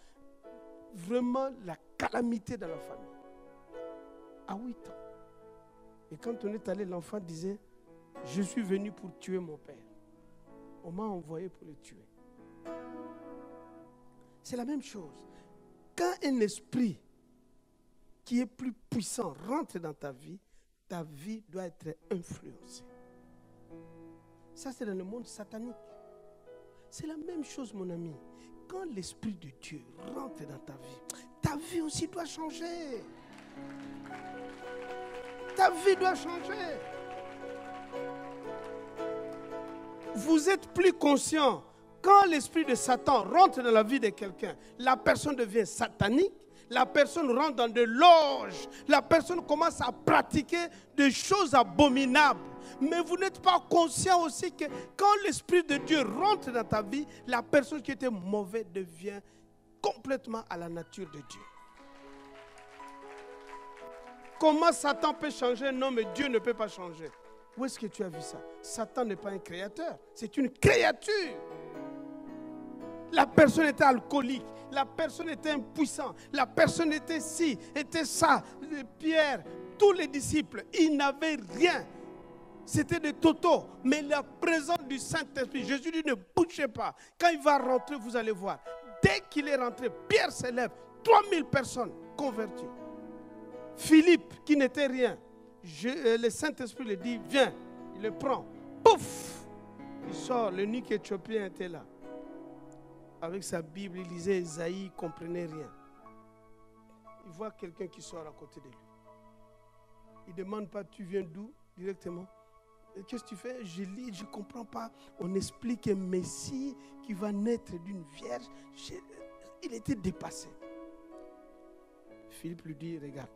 vraiment la calamité dans la famille. À 8 ans. Et quand on est allé, l'enfant disait, je suis venu pour tuer mon père. On m'a envoyé pour le tuer. C'est la même chose. Quand un esprit qui est plus puissant rentre dans ta vie doit être influencée. Ça, c'est dans le monde satanique. C'est la même chose, mon ami. Quand l'Esprit de Dieu rentre dans ta vie aussi doit changer. Ta vie doit changer. Vous êtes plus conscient. Quand l'esprit de Satan rentre dans la vie de quelqu'un, la personne devient satanique. La personne rentre dans des loges. La personne commence à pratiquer des choses abominables. Mais vous n'êtes pas conscient aussi que quand l'Esprit de Dieu rentre dans ta vie, la personne qui était mauvaise devient complètement à la nature de Dieu. Comment Satan peut changer un homme et Dieu ne peut pas changer? Où est-ce que tu as vu ça? Satan n'est pas un créateur, c'est une créature. La personne était alcoolique, la personne était impuissante, la personne était ci, était ça. Pierre, tous les disciples, ils n'avaient rien. C'était des totos, mais la présence du Saint-Esprit, Jésus dit ne bougez pas. Quand il va rentrer, vous allez voir. Dès qu'il est rentré, Pierre s'élève, 3000 personnes converties. Philippe, qui n'était rien, le Saint-Esprit lui dit, viens, il le prend, pouf, il sort, le nuque éthiopien était là. Avec sa Bible, il lisait Isaïe, il ne comprenait rien. Il voit quelqu'un qui sort à côté de lui. Il ne demande pas, tu viens d'où directement? Qu'est-ce que tu fais? Je lis, je ne comprends pas. On explique un Messie qui va naître d'une vierge. Il était dépassé. Philippe lui dit, regarde,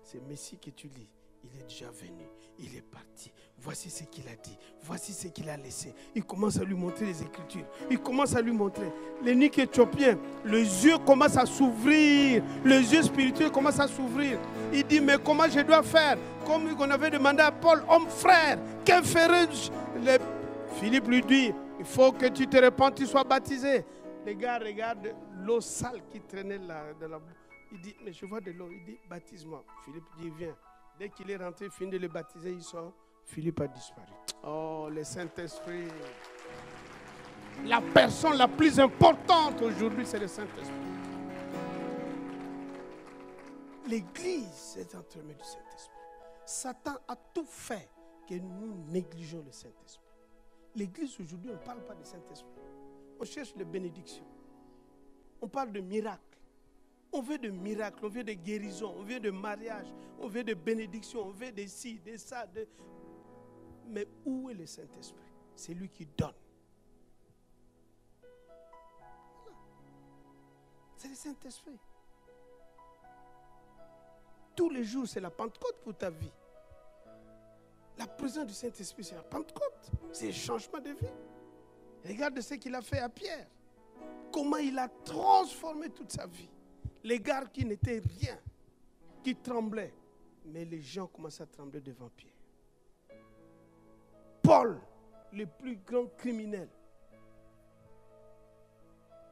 c'est Messie que tu lis. Il est déjà venu, il est parti. Voici ce qu'il a dit, voici ce qu'il a laissé. Il commence à lui montrer les Écritures. Il commence à lui montrer. L'énigme éthiopien, les yeux commencent à s'ouvrir. Les yeux spirituels commencent à s'ouvrir. Il dit, mais comment je dois faire? Comme on avait demandé à Paul, homme frère, que ferai-je? Philippe lui dit, il faut que tu te répandes, tu sois baptisé. Les gars regardent l'eau sale qui traînait là, dans la boue. Il dit, mais je vois de l'eau. Il dit, baptise-moi. Philippe dit, viens. Dès qu'il est rentré, fini de le baptiser, il sort. Philippe a disparu. Oh, le Saint-Esprit. La personne la plus importante aujourd'hui, c'est le Saint-Esprit. L'Église est entremêlée du Saint-Esprit. Satan a tout fait que nous négligeons le Saint-Esprit. L'Église aujourd'hui, on ne parle pas du Saint-Esprit. On cherche les bénédictions. On parle de miracles. On veut de miracles, on veut de guérisons, on veut de mariage, on veut de bénédictions, on veut de ci, de ça. Mais où est le Saint-Esprit? C'est lui qui donne. C'est le Saint-Esprit. Tous les jours, c'est la Pentecôte pour ta vie. La présence du Saint-Esprit, c'est la Pentecôte. C'est le changement de vie. Regarde ce qu'il a fait à Pierre. Comment il a transformé toute sa vie. Les gars qui n'étaient rien, qui tremblaient. Mais les gens commençaient à trembler devant Pierre. Paul, le plus grand criminel.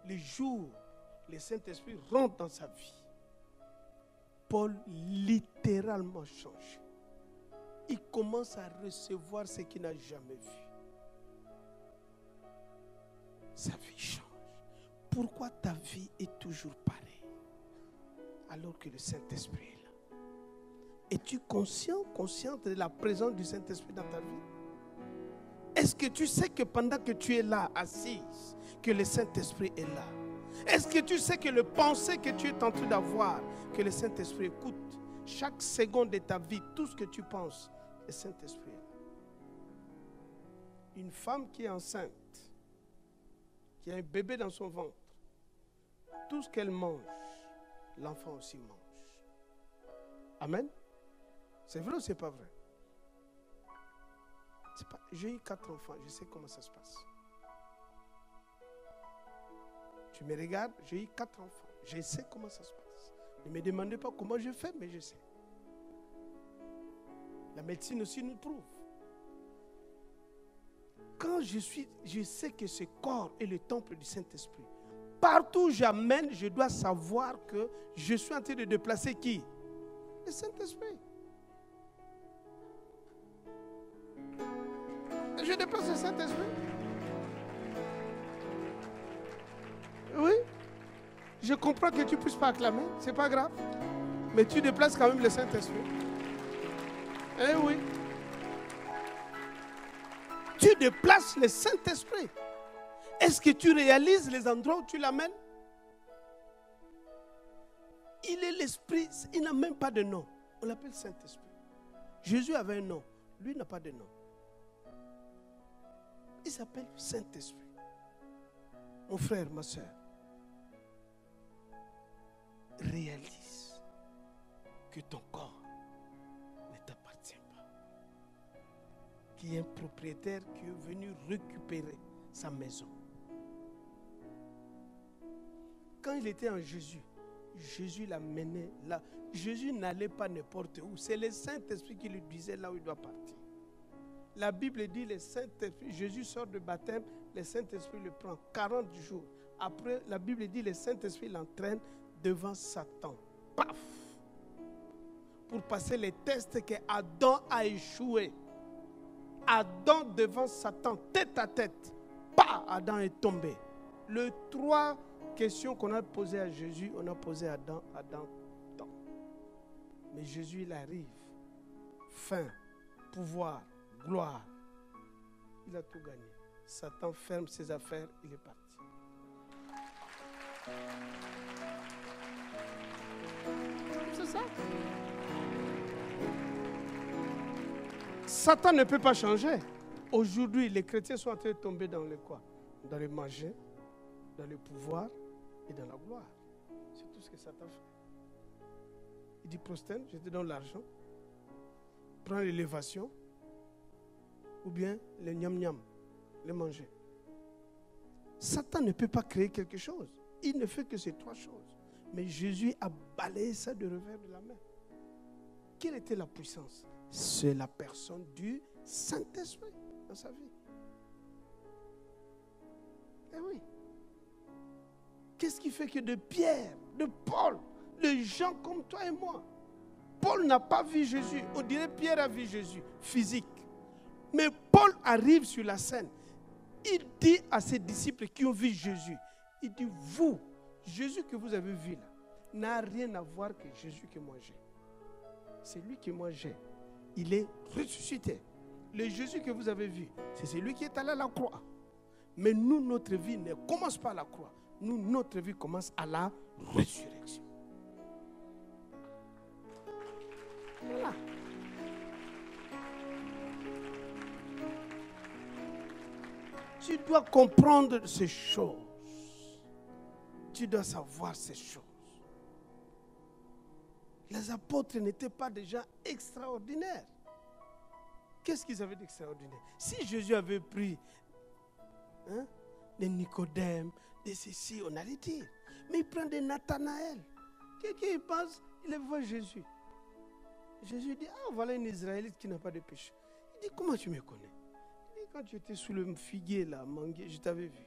Le jour où le Saint-Esprit rentre dans sa vie, Paul littéralement change. Il commence à recevoir ce qu'il n'a jamais vu. Sa vie change. Pourquoi ta vie est toujours pareille alors que le Saint-Esprit est là? Es-tu consciente de la présence du Saint-Esprit dans ta vie? Est-ce que tu sais que pendant que tu es là, assise, que le Saint-Esprit est là? Est-ce que tu sais que le pensée que tu es en train d'avoir, que le Saint-Esprit écoute chaque seconde de ta vie, tout ce que tu penses, le Saint-Esprit est là? Une femme qui est enceinte, qui a un bébé dans son ventre, tout ce qu'elle mange, l'enfant aussi mange. Amen. C'est vrai ou c'est pas vrai? J'ai eu 4 enfants, je sais comment ça se passe. Tu me regardes, j'ai eu 4 enfants, je sais comment ça se passe. Ne me demandez pas comment je fais, mais je sais. La médecine aussi nous prouve. Quand je sais que ce corps est le temple du Saint-Esprit. Partout où j'amène, je dois savoir que je suis en train de déplacer qui? Le Saint-Esprit. Je déplace le Saint-Esprit. Oui. Je comprends que tu ne puisses pas acclamer, ce n'est pas grave. Mais tu déplaces quand même le Saint-Esprit. Eh oui. Tu déplaces le Saint-Esprit. Est-ce que tu réalises les endroits où tu l'amènes? Il est l'Esprit, il n'a même pas de nom. On l'appelle Saint-Esprit. Jésus avait un nom, lui n'a pas de nom. Il s'appelle Saint-Esprit. Mon frère, ma soeur, réalise que ton corps ne t'appartient pas. Qu'il y a un propriétaire qui est venu récupérer sa maison. Quand il était en Jésus, Jésus l'a mené là. Jésus n'allait pas n'importe où. C'est le Saint-Esprit qui lui disait là où il doit partir. La Bible dit le Saint-Esprit, Jésus sort de baptême, le Saint-Esprit le prend 40 jours. Après, la Bible dit le Saint-Esprit l'entraîne devant Satan. Paf! Pour passer les tests que Adam a échoué. Adam devant Satan, tête à tête. Pas Adam est tombé. Les 3 questions qu'on a posées à Jésus, on a posé à Adam, temps. Mais Jésus, il arrive. Fin, pouvoir, gloire. Il a tout gagné. Satan ferme ses affaires, il est parti. C'est ça. Satan ne peut pas changer. Aujourd'hui, les chrétiens sont en train de tomber dans le quoi? Dans le manger, dans le pouvoir et dans la gloire. C'est tout ce que Satan fait. dit prosterne, je te donne l'argent. Prends l'élévation. Ou bien le gnam-gnam, le manger. Satan ne peut pas créer quelque chose. Il ne fait que ces 3 choses. Mais Jésus a balayé ça de revers de la main. Quelle était la puissance? C'est la personne du Saint-Esprit dans sa vie. Eh oui. Qu'est-ce qui fait que de Pierre, de Paul, de gens comme toi et moi, Paul n'a pas vu Jésus. On dirait Pierre a vu Jésus, physique. Mais Paul arrive sur la scène. Il dit à ses disciples qui ont vu Jésus, il dit, vous, Jésus que vous avez vu là, n'a rien à voir que Jésus que moi j'ai. C'est lui que moi j'ai. Il est ressuscité. Le Jésus que vous avez vu, c'est celui qui est allé à la croix. Mais nous, notre vie ne commence pas à la croix. Nous, notre vie commence à la résurrection. Voilà. Tu dois comprendre ces choses. Tu dois savoir ces choses. Les apôtres n'étaient pas des gens extraordinaires. Qu'est-ce qu'ils avaient d'extraordinaire? Si Jésus avait pris des Nicodème, des ceci, on allait dire. Mais il prend des Nathanaël. Quelqu'un pense, il voit Jésus. Jésus dit, ah voilà un Israélite qui n'a pas de péché. Il dit, comment tu me connais? Il dit, quand tu étais sous le figuier là, manguier, je t'avais vu.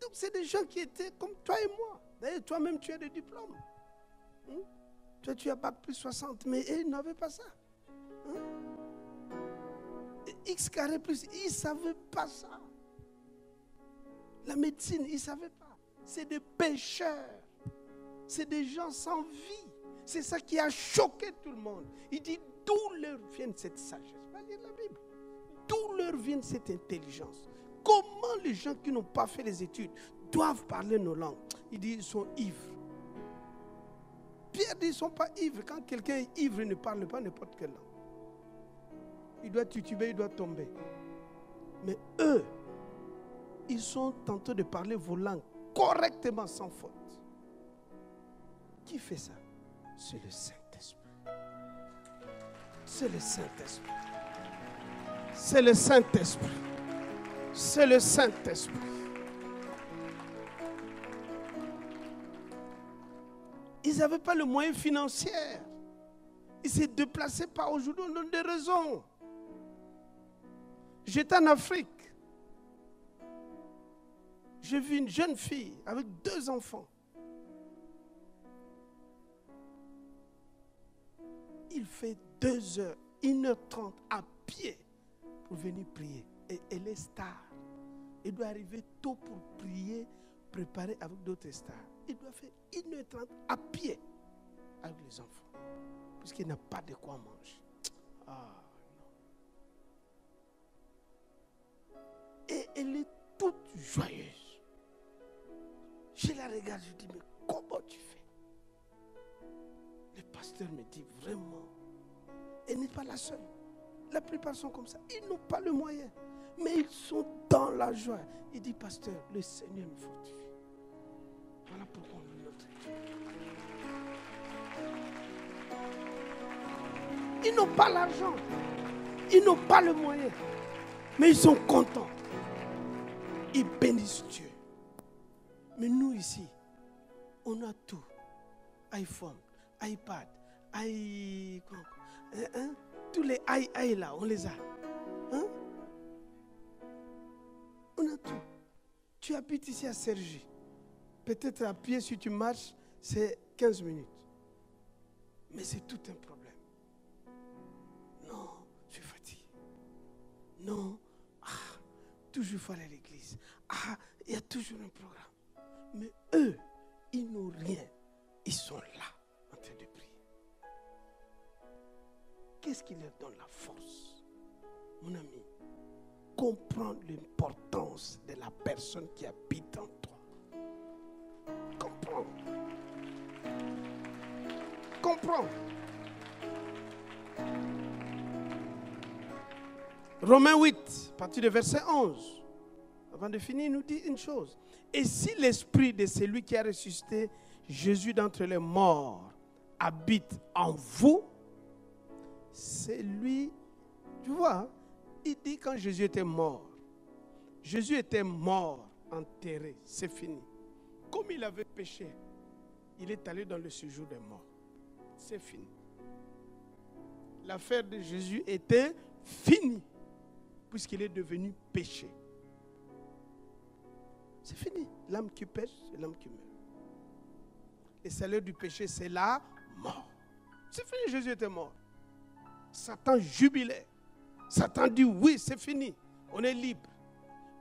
Donc c'est des gens qui étaient comme toi et moi. D'ailleurs, toi-même tu as des diplômes. Toi tu as bac plus 60, mais eux ils n'avaient pas ça. X carré plus, ils ne savaient pas ça. La médecine, ils ne savaient pas. C'est des pécheurs. C'est des gens sans vie. C'est ça qui a choqué tout le monde. Il dit, d'où leur vient cette sagesse? Pas lire la Bible. D'où leur vient cette intelligence? Comment les gens qui n'ont pas fait les études doivent parler nos langues? Il dit, ils sont ivres. Pierre dit, ils ne sont pas ivres. Quand quelqu'un est ivre, il ne parle pas n'importe quelle langue. Il doit tituber, il doit tomber. Mais eux, ils sont tentés de parler vos langues correctement, sans faute. Qui fait ça? C'est le Saint-Esprit. C'est le Saint-Esprit. C'est le Saint-Esprit. C'est le Saint-Esprit. Ils n'avaient pas le moyen financier. Ils ne se déplaçaient pas aujourd'hui, on donne des raisons. J'étais en Afrique. J'ai vu une jeune fille avec 2 enfants. Il fait 2 heures, 1h30 à pied pour venir prier. Et elle est star. Il doit arriver tôt pour prier, préparer avec d'autres stars. Il doit faire 1h30 à pied avec les enfants. Parce qu'il n'a pas de quoi manger. Ah non. Et elle est toute joyeuse. Je la regarde, je dis, mais comment tu fais? Le pasteur me dit, vraiment, elle n'est pas la seule. La plupart sont comme ça. Ils n'ont pas le moyen. Mais ils sont dans la joie. Il dit, pasteur, le Seigneur me fortifie. Voilà pourquoi on veut notre Dieu. Ils n'ont pas l'argent. Ils n'ont pas le moyen. Mais ils sont contents. Ils bénissent Dieu. Mais nous ici, on a tout. iPhone, iPad, tous les i là, on les a. On a tout. Tu habites ici à Cergy. Peut-être à pied, si tu marches, c'est 15 minutes. Mais c'est tout un problème. Non, je suis fatigué. Non, toujours il faut aller à l'église. Il y a toujours un programme. Mais eux, ils n'ont rien. Ils sont là, en train de prier. Qu'est-ce qui leur donne la force? Mon ami, comprends l'importance de la personne qui habite en toi. Comprends. Comprends. Romains 8, à partir du verset 11. Avant de finir, il nous dit une chose. Et si l'esprit de celui qui a ressuscité Jésus d'entre les morts habite en vous, c'est lui. Tu vois, hein? Il dit quand Jésus était mort, enterré, c'est fini. Comme il avait péché, il est allé dans le séjour des morts. C'est fini. L'affaire de Jésus était finie, puisqu'il est devenu péché. C'est fini. L'âme qui pêche, c'est l'âme qui meurt. Le salaire du péché, c'est la mort. C'est fini, Jésus était mort. Satan jubilait. Satan dit oui, c'est fini. On est libre.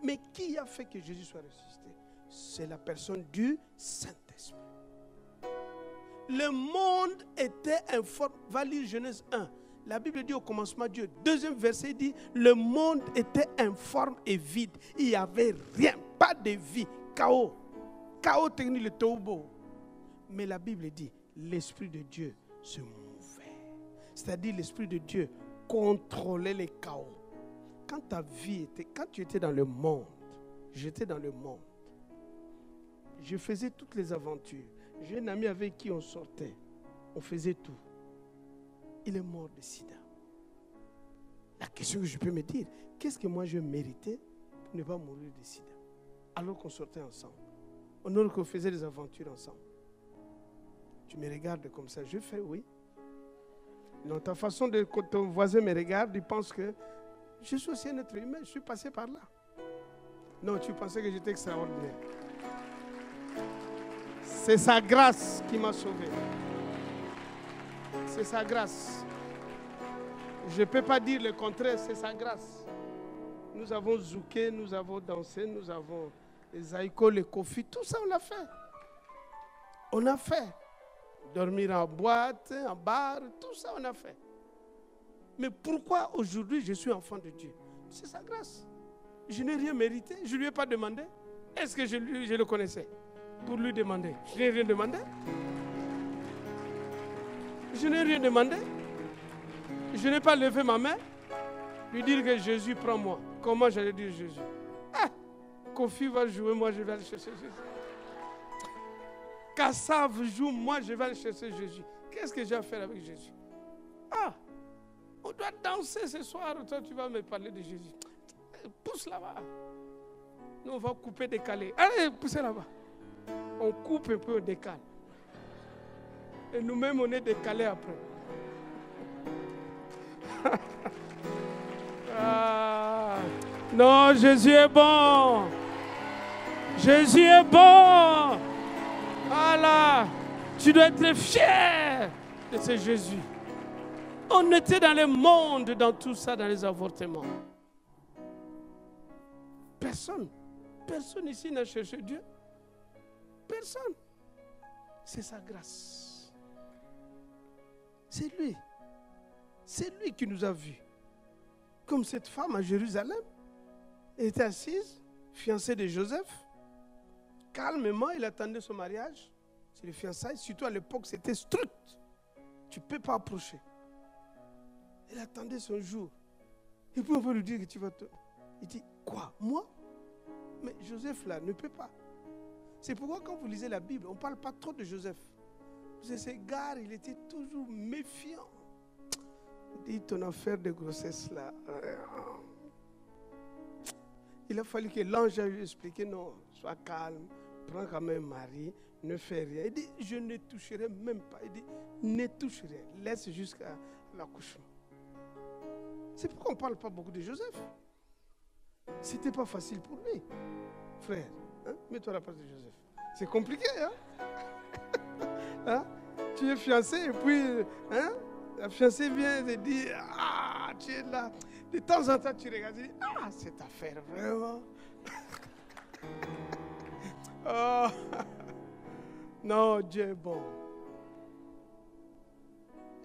Mais qui a fait que Jésus soit ressuscité? C'est la personne du Saint-Esprit. Le monde était informe. Va lire Genèse 1. La Bible dit au commencement Dieu. Deuxième verset dit, le monde était informe et vide. Il n'y avait rien, pas de vie, chaos. Chaos technique, le tohubohu. Mais la Bible dit, l'Esprit de Dieu se mouvait. C'est-à-dire l'Esprit de Dieu contrôlait les chaos. Quand ta vie était, quand tu étais dans le monde, j'étais dans le monde. Je faisais toutes les aventures. J'ai un ami avec qui on sortait. On faisait tout. Il est mort de sida. La question que je peux me dire, qu'est-ce que moi je méritais pour ne pas mourir de sida? Alors qu'on sortait ensemble. Alors qu'on faisait des aventures ensemble. Tu me regardes comme ça, je fais oui. Dans ta façon de, quand ton voisin me regarde, il pense que je suis aussi un être humain, je suis passé par là. Non, tu pensais que j'étais extraordinaire. C'est sa grâce qui m'a sauvé. C'est sa grâce. Je ne peux pas dire le contraire, c'est sa grâce. Nous avons zouké, nous avons dansé, nous avons les aïkos, les kofis, tout ça on l'a fait. On a fait. Dormir en boîte, en bar, tout ça on a fait. Mais pourquoi aujourd'hui je suis enfant de Dieu? C'est sa grâce. Je n'ai rien mérité, je ne lui ai pas demandé. Est-ce que je le connaissais pour lui demander? Je n'ai rien demandé. Je n'ai rien demandé. Je n'ai pas levé ma main, lui dire que Jésus prend moi. Comment j'allais dire Jésus? Ah, Kofi va jouer, moi je vais aller chercher Jésus. Kassav joue, moi je vais aller chercher Jésus. Qu'est-ce que j'ai à faire avec Jésus? Ah, on doit danser ce soir. Toi, tu vas me parler de Jésus. Pousse là-bas. Nous, on va couper, décaler. Allez, poussez là-bas. On coupe un peu, on décale. Et nous-mêmes, on est décalés après. Ah, non, Jésus est bon. Jésus est bon. Voilà. Tu dois être fier de ce Jésus. On était dans le monde, dans tout ça, dans les avortements. Personne ici n'a cherché Dieu. Personne. C'est sa grâce. C'est lui. C'est lui qui nous a vus. Comme cette femme à Jérusalem. Elle était assise, fiancée de Joseph. Calmement, il attendait son mariage. C'est le fiançailles. Surtout à l'époque, c'était strict. Tu ne peux pas approcher. Elle attendait son jour. Et puis on veut lui dire que tu vas te... Il dit, quoi? Moi? Mais Joseph là ne peut pas. C'est pourquoi quand vous lisez la Bible, on ne parle pas trop de Joseph. Ce gars, il était toujours méfiant. Il dit, ton affaire de grossesse là. Il a fallu que l'ange lui explique, non, sois calme, prends quand même un mari, ne fais rien. Il dit, je ne toucherai même pas. Il dit, ne touche rien, laisse jusqu'à l'accouchement. C'est pourquoi on ne parle pas beaucoup de Joseph. C'était pas facile pour lui. Frère, hein? Mets-toi à la place de Joseph. C'est compliqué, hein? Hein? Tu es fiancé et puis, hein? La fiancée vient et dit, ah, tu es là. De temps en temps, tu regardes et dis, ah, cette affaire, vraiment. Oh. Non, Dieu est bon.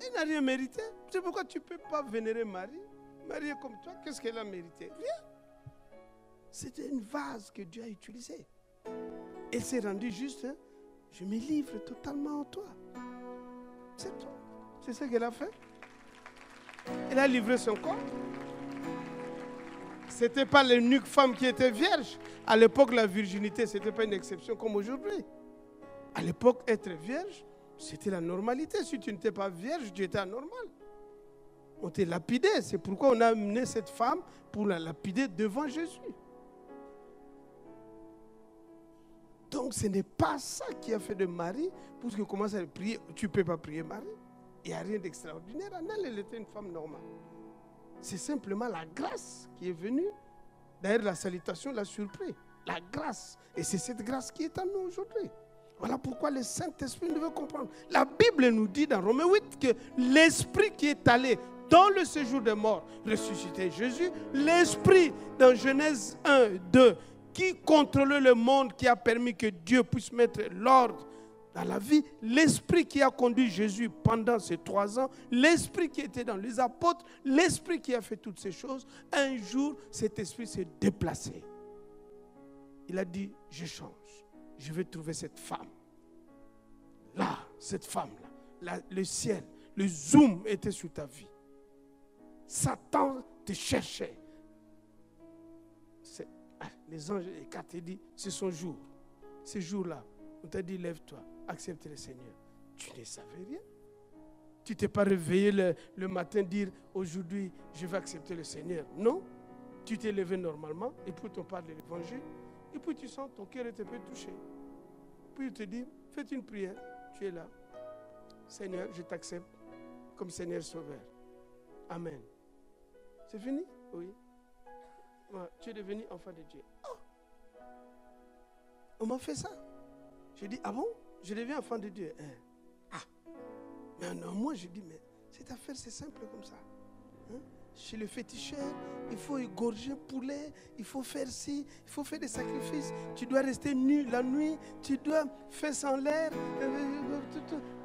Il n'a rien mérité. C'est pourquoi tu ne peux pas vénérer Marie. Marie est comme toi, qu'est-ce qu'elle a mérité? Rien. C'était une vase que Dieu a utilisée. Elle s'est rendue juste, hein? Je me livre totalement en toi. C'est tout. C'est ce qu'elle a fait. Elle a livré son corps. Ce n'était pas l'unique femme qui était vierge. À l'époque, la virginité, ce n'était pas une exception comme aujourd'hui. À l'époque, être vierge, C'était la normalité. Si tu n'étais pas vierge, tu étais anormal. On t'a lapidé. C'est pourquoi on a amené cette femme pour la lapider devant Jésus. Donc ce n'est pas ça qui a fait de Marie pour que tu commences à prier. Tu ne peux pas prier Marie. Il n'y a rien d'extraordinaire en elle. Elle était une femme normale. C'est simplement la grâce qui est venue. D'ailleurs, la salutation l'a surpris. La grâce. Et c'est cette grâce qui est en nous aujourd'hui. Voilà pourquoi le Saint-Esprit nous veut comprendre. La Bible nous dit dans Romains 8 que l'Esprit qui est allé dans le séjour des morts ressusciter Jésus, l'Esprit dans Genèse 1, 2, qui contrôlait le monde, qui a permis que Dieu puisse mettre l'ordre dans la vie, l'Esprit qui a conduit Jésus pendant ces 3 ans, l'Esprit qui était dans les apôtres, l'Esprit qui a fait toutes ces choses, un jour, cet Esprit s'est déplacé. Il a dit, je change. Je vais trouver cette femme. Là, cette femme-là, le ciel, le zoom était sur ta vie. Satan te cherchait. Les anges écartés dit, c'est son jour. Ce jour-là, on t'a dit, lève-toi, accepte le Seigneur. Tu ne savais rien. Tu ne t'es pas réveillé le matin dire, aujourd'hui, je vais accepter le Seigneur. Non. Tu t'es levé normalement, et puis on parle de l'évangile, et puis tu sens ton cœur est un peu touché. Puis il te dit, fais une prière, tu es là. Seigneur, je t'accepte comme Seigneur Sauveur. Amen. C'est fini? Oui. Tu es devenu enfant de Dieu. Oh. On m'a fait ça. Je dis, ah bon? Je deviens enfant de Dieu. Ah. Mais non, moi je dis, mais cette affaire c'est simple comme ça. Hein? Chez le féticheur, il faut égorger un poulet, il faut faire ci, il faut faire des sacrifices. Tu dois rester nu la nuit, tu dois faire sans l'air,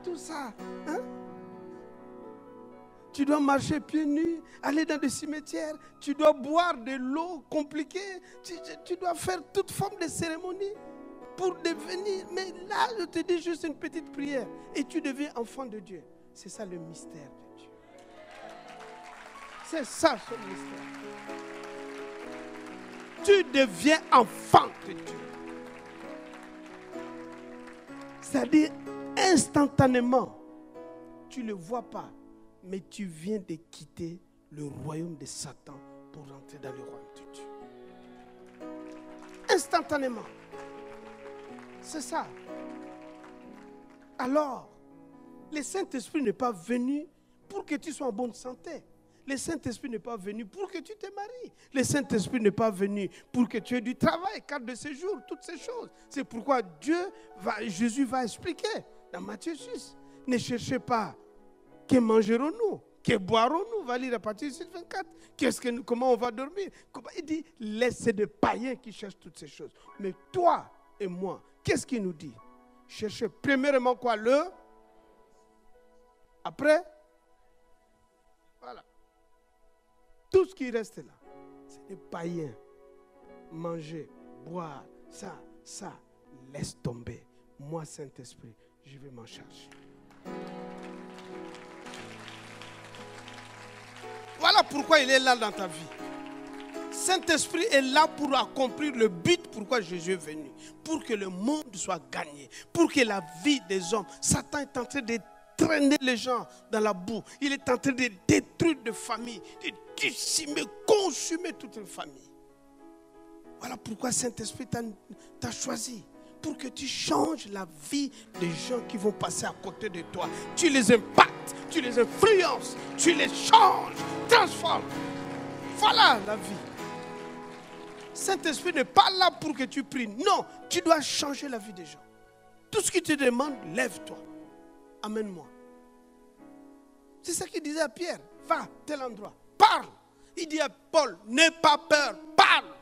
tout ça. Hein? Tu dois marcher pieds nus, aller dans des cimetières, tu dois boire de l'eau compliquée, tu dois faire toute forme de cérémonie pour devenir. Mais là, je te dis juste une petite prière et tu deviens enfant de Dieu. C'est ça le mystère de Dieu. C'est ça son mystère. Tu deviens enfant de Dieu. C'est-à-dire, instantanément, tu ne le vois pas, mais tu viens de quitter le royaume de Satan pour rentrer dans le royaume de Dieu. Instantanément. C'est ça. Alors, le Saint-Esprit n'est pas venu pour que tu sois en bonne santé. Le Saint-Esprit n'est pas venu pour que tu te maries. Le Saint-Esprit n'est pas venu pour que tu aies du travail, carte de séjour, toutes ces choses. C'est pourquoi Jésus va expliquer dans Matthieu 6. Ne cherchez pas que mangerons-nous, que boirons-nous. On va lire à partir de 6, 24. Comment on va dormir? Il dit, laissez des païens qui cherchent toutes ces choses. Mais toi et moi, qu'est-ce qu'il nous dit? Cherchez premièrement quoi? Après, voilà. Tout ce qui reste là, c'est des païens. Manger, boire, ça, laisse tomber. Moi, Saint-Esprit, je vais m'en charger. Voilà pourquoi il est là dans ta vie. Saint-Esprit est là pour accomplir le but pourquoi Jésus est venu. Pour que le monde soit gagné. Pour que la vie des hommes. Satan est en train de traîner les gens dans la boue. Il est en train de détruire des familles. De décimer, consumer toute une famille. Voilà pourquoi Saint-Esprit t'a choisi. Pour que tu changes la vie des gens qui vont passer à côté de toi. Tu les impactes, tu les influences, tu les changes, transformes. Voilà la vie. Saint-Esprit n'est pas là pour que tu pries. Non, tu dois changer la vie des gens. Tout ce qu'il te demande, lève-toi. Amène-moi. C'est ça qu'il disait à Pierre. Va, tel endroit. Parle. Il dit à Paul, n'aie pas peur, parle.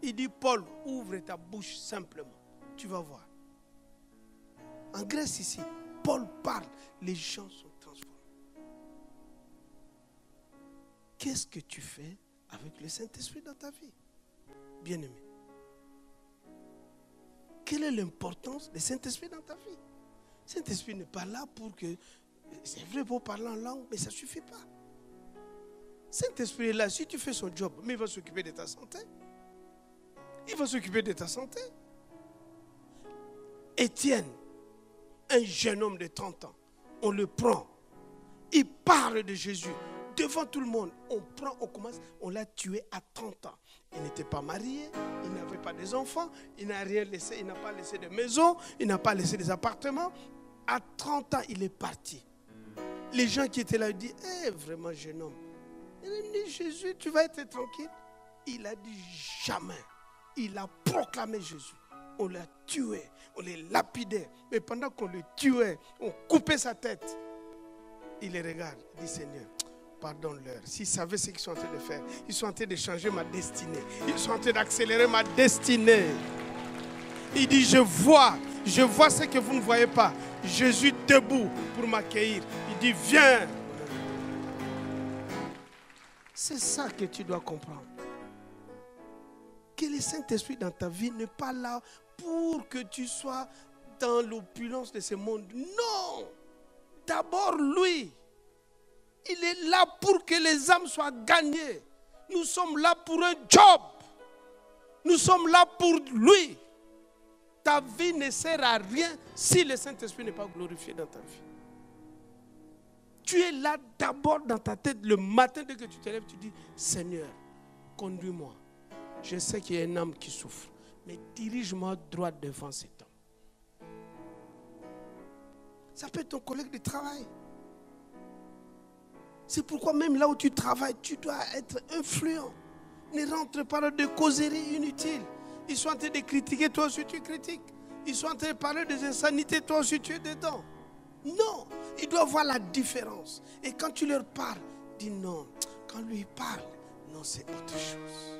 Il dit, Paul, ouvre ta bouche simplement. Tu vas voir. En Grèce ici, Paul parle. Les gens sont transformés. Qu'est-ce que tu fais avec le Saint-Esprit dans ta vie? Bien-aimé. Quelle est l'importance du Saint-Esprit dans ta vie? Le Saint-Esprit n'est pas là pour que... C'est vrai pour parler en langue, mais ça ne suffit pas. Le Saint-Esprit est là. Si tu fais son job, mais il va s'occuper de ta santé. Il va s'occuper de ta santé. Étienne, Un jeune homme de 30 ans, on le prend. Il parle de Jésus devant tout le monde. On prend, on commence, on l'a tué à 30 ans. Il n'était pas marié, il n'avait pas des enfants, il n'a rien laissé, il n'a pas laissé de maison, il n'a pas laissé des appartements. À 30 ans, il est parti. Les gens qui étaient là, ils disent, vraiment jeune homme. Il a dit, Jésus, tu vas être tranquille. Il a dit jamais. Il a proclamé Jésus. On l'a tué, on les lapidait. Mais pendant qu'on le tuait, on coupait sa tête. Il les regarde, il dit, Seigneur, pardonne-leur. S'ils savaient ce qu'ils sont en train de faire, ils sont en train de changer ma destinée. Ils sont en train d'accélérer ma destinée. Il dit, je vois ce que vous ne voyez pas. Jésus debout pour m'accueillir. Il dit, viens. C'est ça que tu dois comprendre. Que le Saint-Esprit dans ta vie n'est pas là pour que tu sois dans l'opulence de ce monde. Non! D'abord lui. Il est là pour que les âmes soient gagnées. Nous sommes là pour un job. Nous sommes là pour lui. Ta vie ne sert à rien si le Saint-Esprit n'est pas glorifié dans ta vie. Tu es là d'abord dans ta tête le matin dès que tu te lèves, tu dis, Seigneur, conduis-moi. Je sais qu'il y a une âme qui souffre, mais dirige-moi droit devant cet homme. Ça peut être ton collègue de travail. C'est pourquoi même là où tu travailles, tu dois être influent. Ne rentre pas dans des causeries inutiles. Ils sont en train de critiquer, toi aussi tu critiques. Ils sont en train de parler des insanités, toi aussi tu es dedans. Non, ils doivent voir la différence. Et quand tu leur parles, dis non. Quand lui parle, non, c'est autre chose.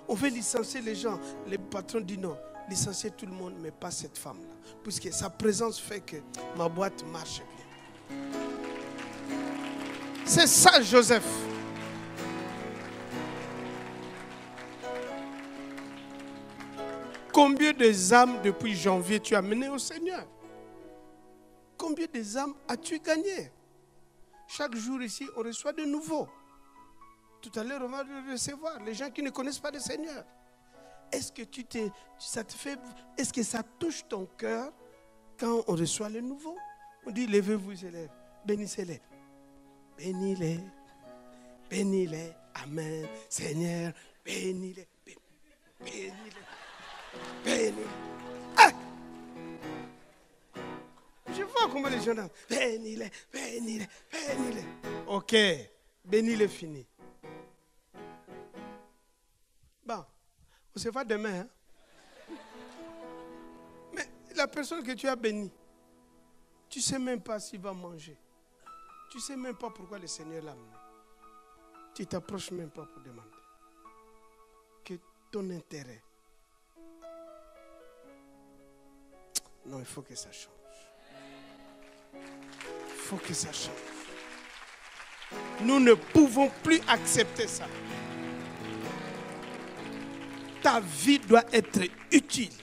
On veut licencier les gens. Les patrons disent non, licencier tout le monde, mais pas cette femme-là. Puisque sa présence fait que ma boîte marche bien. C'est ça, Joseph. Combien de âmes depuis janvier tu as mené au Seigneur? Combien de âmes as-tu gagné? Chaque jour ici, on reçoit de nouveaux. Tout à l'heure, on va le recevoir. Les gens qui ne connaissent pas le Seigneur. Est-ce que est-ce que ça touche ton cœur quand on reçoit les nouveaux? On dit, levez-vous, élèves, bénissez-les. Bénis-les, bénis-les, amen. Seigneur, bénis-les, bénis-les, bénis-les. Ah! Je vois comment les gens dansent. Bénis-les, bénis-les, bénis-les. Ok, bénis-les, fini. Bon, on se voit demain. Hein? Mais la personne que tu as bénie, tu ne sais même pas s'il va manger. Tu ne sais même pas pourquoi le Seigneur l'a amené. Tu ne t'approches même pas pour demander. Que ton intérêt. Non, il faut que ça change. Il faut que ça change. Nous ne pouvons plus accepter ça. Ta vie doit être utile.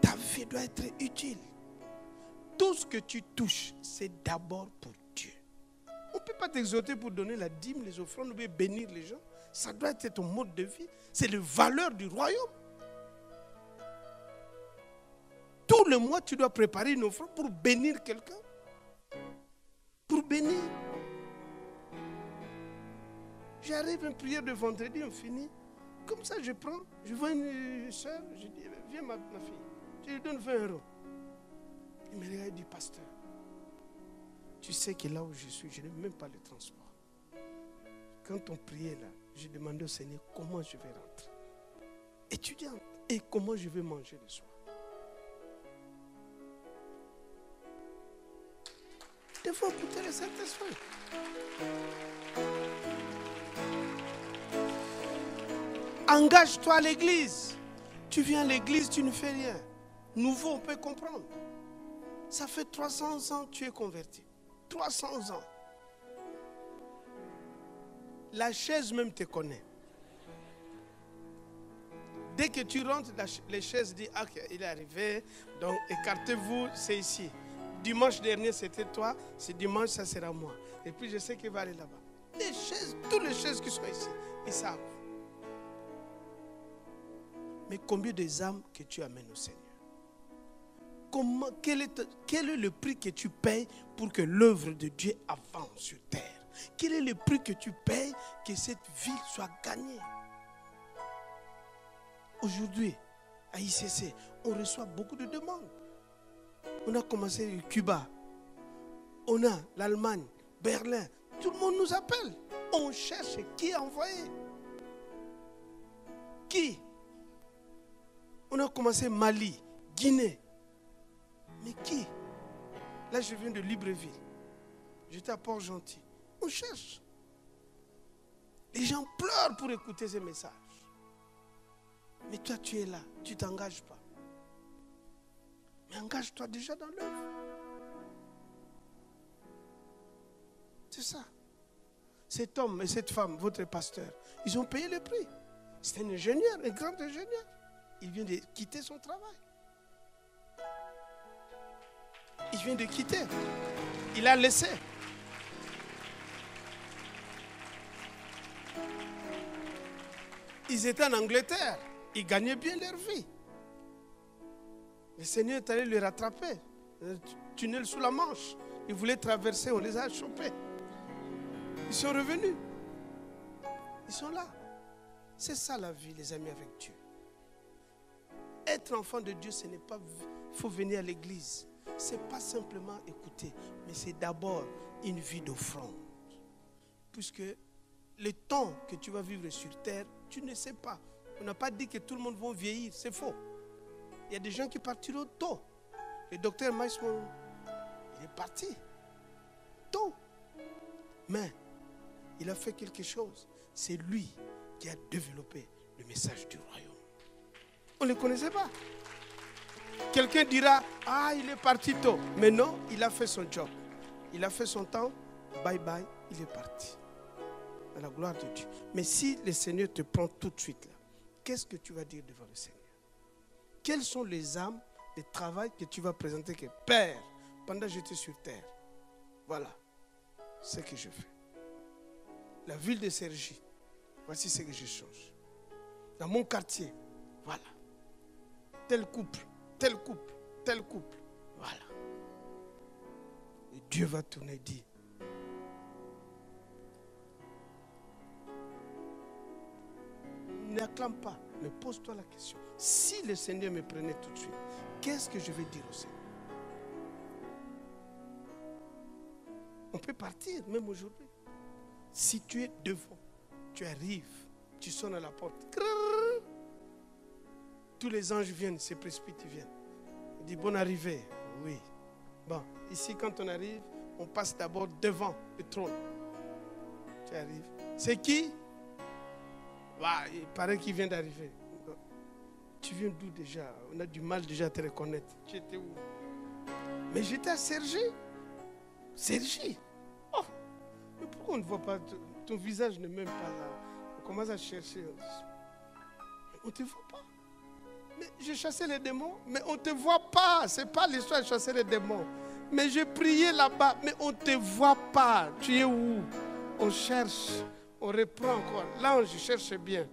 Ta vie doit être utile. Tout ce que tu touches, c'est d'abord pour Dieu. On ne peut pas t'exhorter pour donner la dîme, les offrandes, ou bénir les gens. Ça doit être ton mode de vie. C'est les valeurs du royaume. Tout le mois, tu dois préparer une offrande pour bénir quelqu'un. Pour bénir. J'arrive à une prière de vendredi, on finit. Comme ça, je prends, je vois une soeur, je dis, viens ma fille, je lui donne 20 €. Il me regarde et dit, pasteur, tu sais que là où je suis, je n'ai même pas le transport. Quand on priait là, j'ai demandé au Seigneur comment je vais rentrer. Étudiante, et comment je vais manger le soir. Il faut écouter le Saint-Esprit. Engage-toi à l'église. Tu viens à l'église, tu ne fais rien. Nouveau, on peut comprendre. Ça fait 300 ans que tu es converti. 300 ans. La chaise même te connaît. Dès que tu rentres, les chaises disent, ah, ok, il est arrivé, donc écartez-vous, c'est ici. Dimanche dernier, c'était toi, c'est dimanche, ça sera moi. Et puis je sais qu'il va aller là-bas. Les chaises, toutes les chaises qui sont ici, ils savent. Mais combien d'âmes que tu amènes au Seigneur? quel est le prix que tu payes pour que l'œuvre de Dieu avance sur terre? Quel est le prix que tu payes que cette ville soit gagnée? Aujourd'hui, à ICC, on reçoit beaucoup de demandes. On a commencé Cuba, on a l'Allemagne, Berlin. Tout le monde nous appelle. On cherche qui envoyer. Qui? On a commencé Mali, Guinée. Mais qui? Là, je viens de Libreville. J'étais à Port-Gentil. On cherche. Les gens pleurent pour écouter ces messages. Mais toi, tu es là. Tu ne t'engages pas. Mais engage-toi déjà dans l'œuvre. C'est ça. Cet homme et cette femme, votre pasteur, ils ont payé le prix. C'est un ingénieur, un grand ingénieur. Il vient de quitter son travail. Il vient de quitter. Il a laissé. Ils étaient en Angleterre. Ils gagnaient bien leur vie. Le Seigneur est allé les rattraper. Un tunnel sous la Manche. Ils voulaient traverser, on les a chopés. Ils sont revenus. Ils sont là. C'est ça la vie, les amis, avec Dieu. Être enfant de Dieu, ce n'est pas... Il faut venir à l'église. Ce n'est pas simplement écouter, mais c'est d'abord une vie d'offrande. Puisque le temps que tu vas vivre sur terre, tu ne sais pas. On n'a pas dit que tout le monde va vieillir, c'est faux. Il y a des gens qui partiront tôt. Le docteur Maïsman, il est parti tôt. Mais il a fait quelque chose. C'est lui qui a développé le message du royaume. On ne le connaissait pas. Quelqu'un dira, ah, il est parti tôt. Mais non, il a fait son job. Il a fait son temps. Bye bye, il est parti. À la gloire de Dieu. Mais si le Seigneur te prend tout de suite là, qu'est-ce que tu vas dire devant le Seigneur? Quelles sont les âmes de travail que tu vas présenter que Père, pendant que j'étais sur terre, voilà ce que je fais. La ville de Cergy, voici ce que je change. Dans mon quartier, voilà. Tel couple, tel couple, tel couple, voilà. Et Dieu va tourner et dire, n'acclame pas, mais pose-toi la question. Si le Seigneur me prenait tout de suite, qu'est-ce que je vais dire au Seigneur? On peut partir, même aujourd'hui. Si tu es devant, tu arrives, tu sonnes à la porte. Tous les anges viennent, se précipitent, ils viennent. Il dit, bonne arrivée. Oui. Bon, ici, quand on arrive, on passe d'abord devant le trône. Tu arrives. C'est qui? Bah, il paraît qu'il vient d'arriver. Tu viens d'où déjà? On a du mal déjà à te reconnaître. Tu étais où? Mais j'étais à Cergy. Cergy. Oh, mais pourquoi on ne voit pas? Ton visage n'est même pas là. On commence à chercher. On ne te voit pas. Mais j'ai chassé les démons, mais on ne te voit pas. Ce n'est pas l'histoire de chasser les démons. Mais j'ai prié là-bas, mais on ne te voit pas. Tu es où? On cherche. On reprend encore. L'ange cherche bien.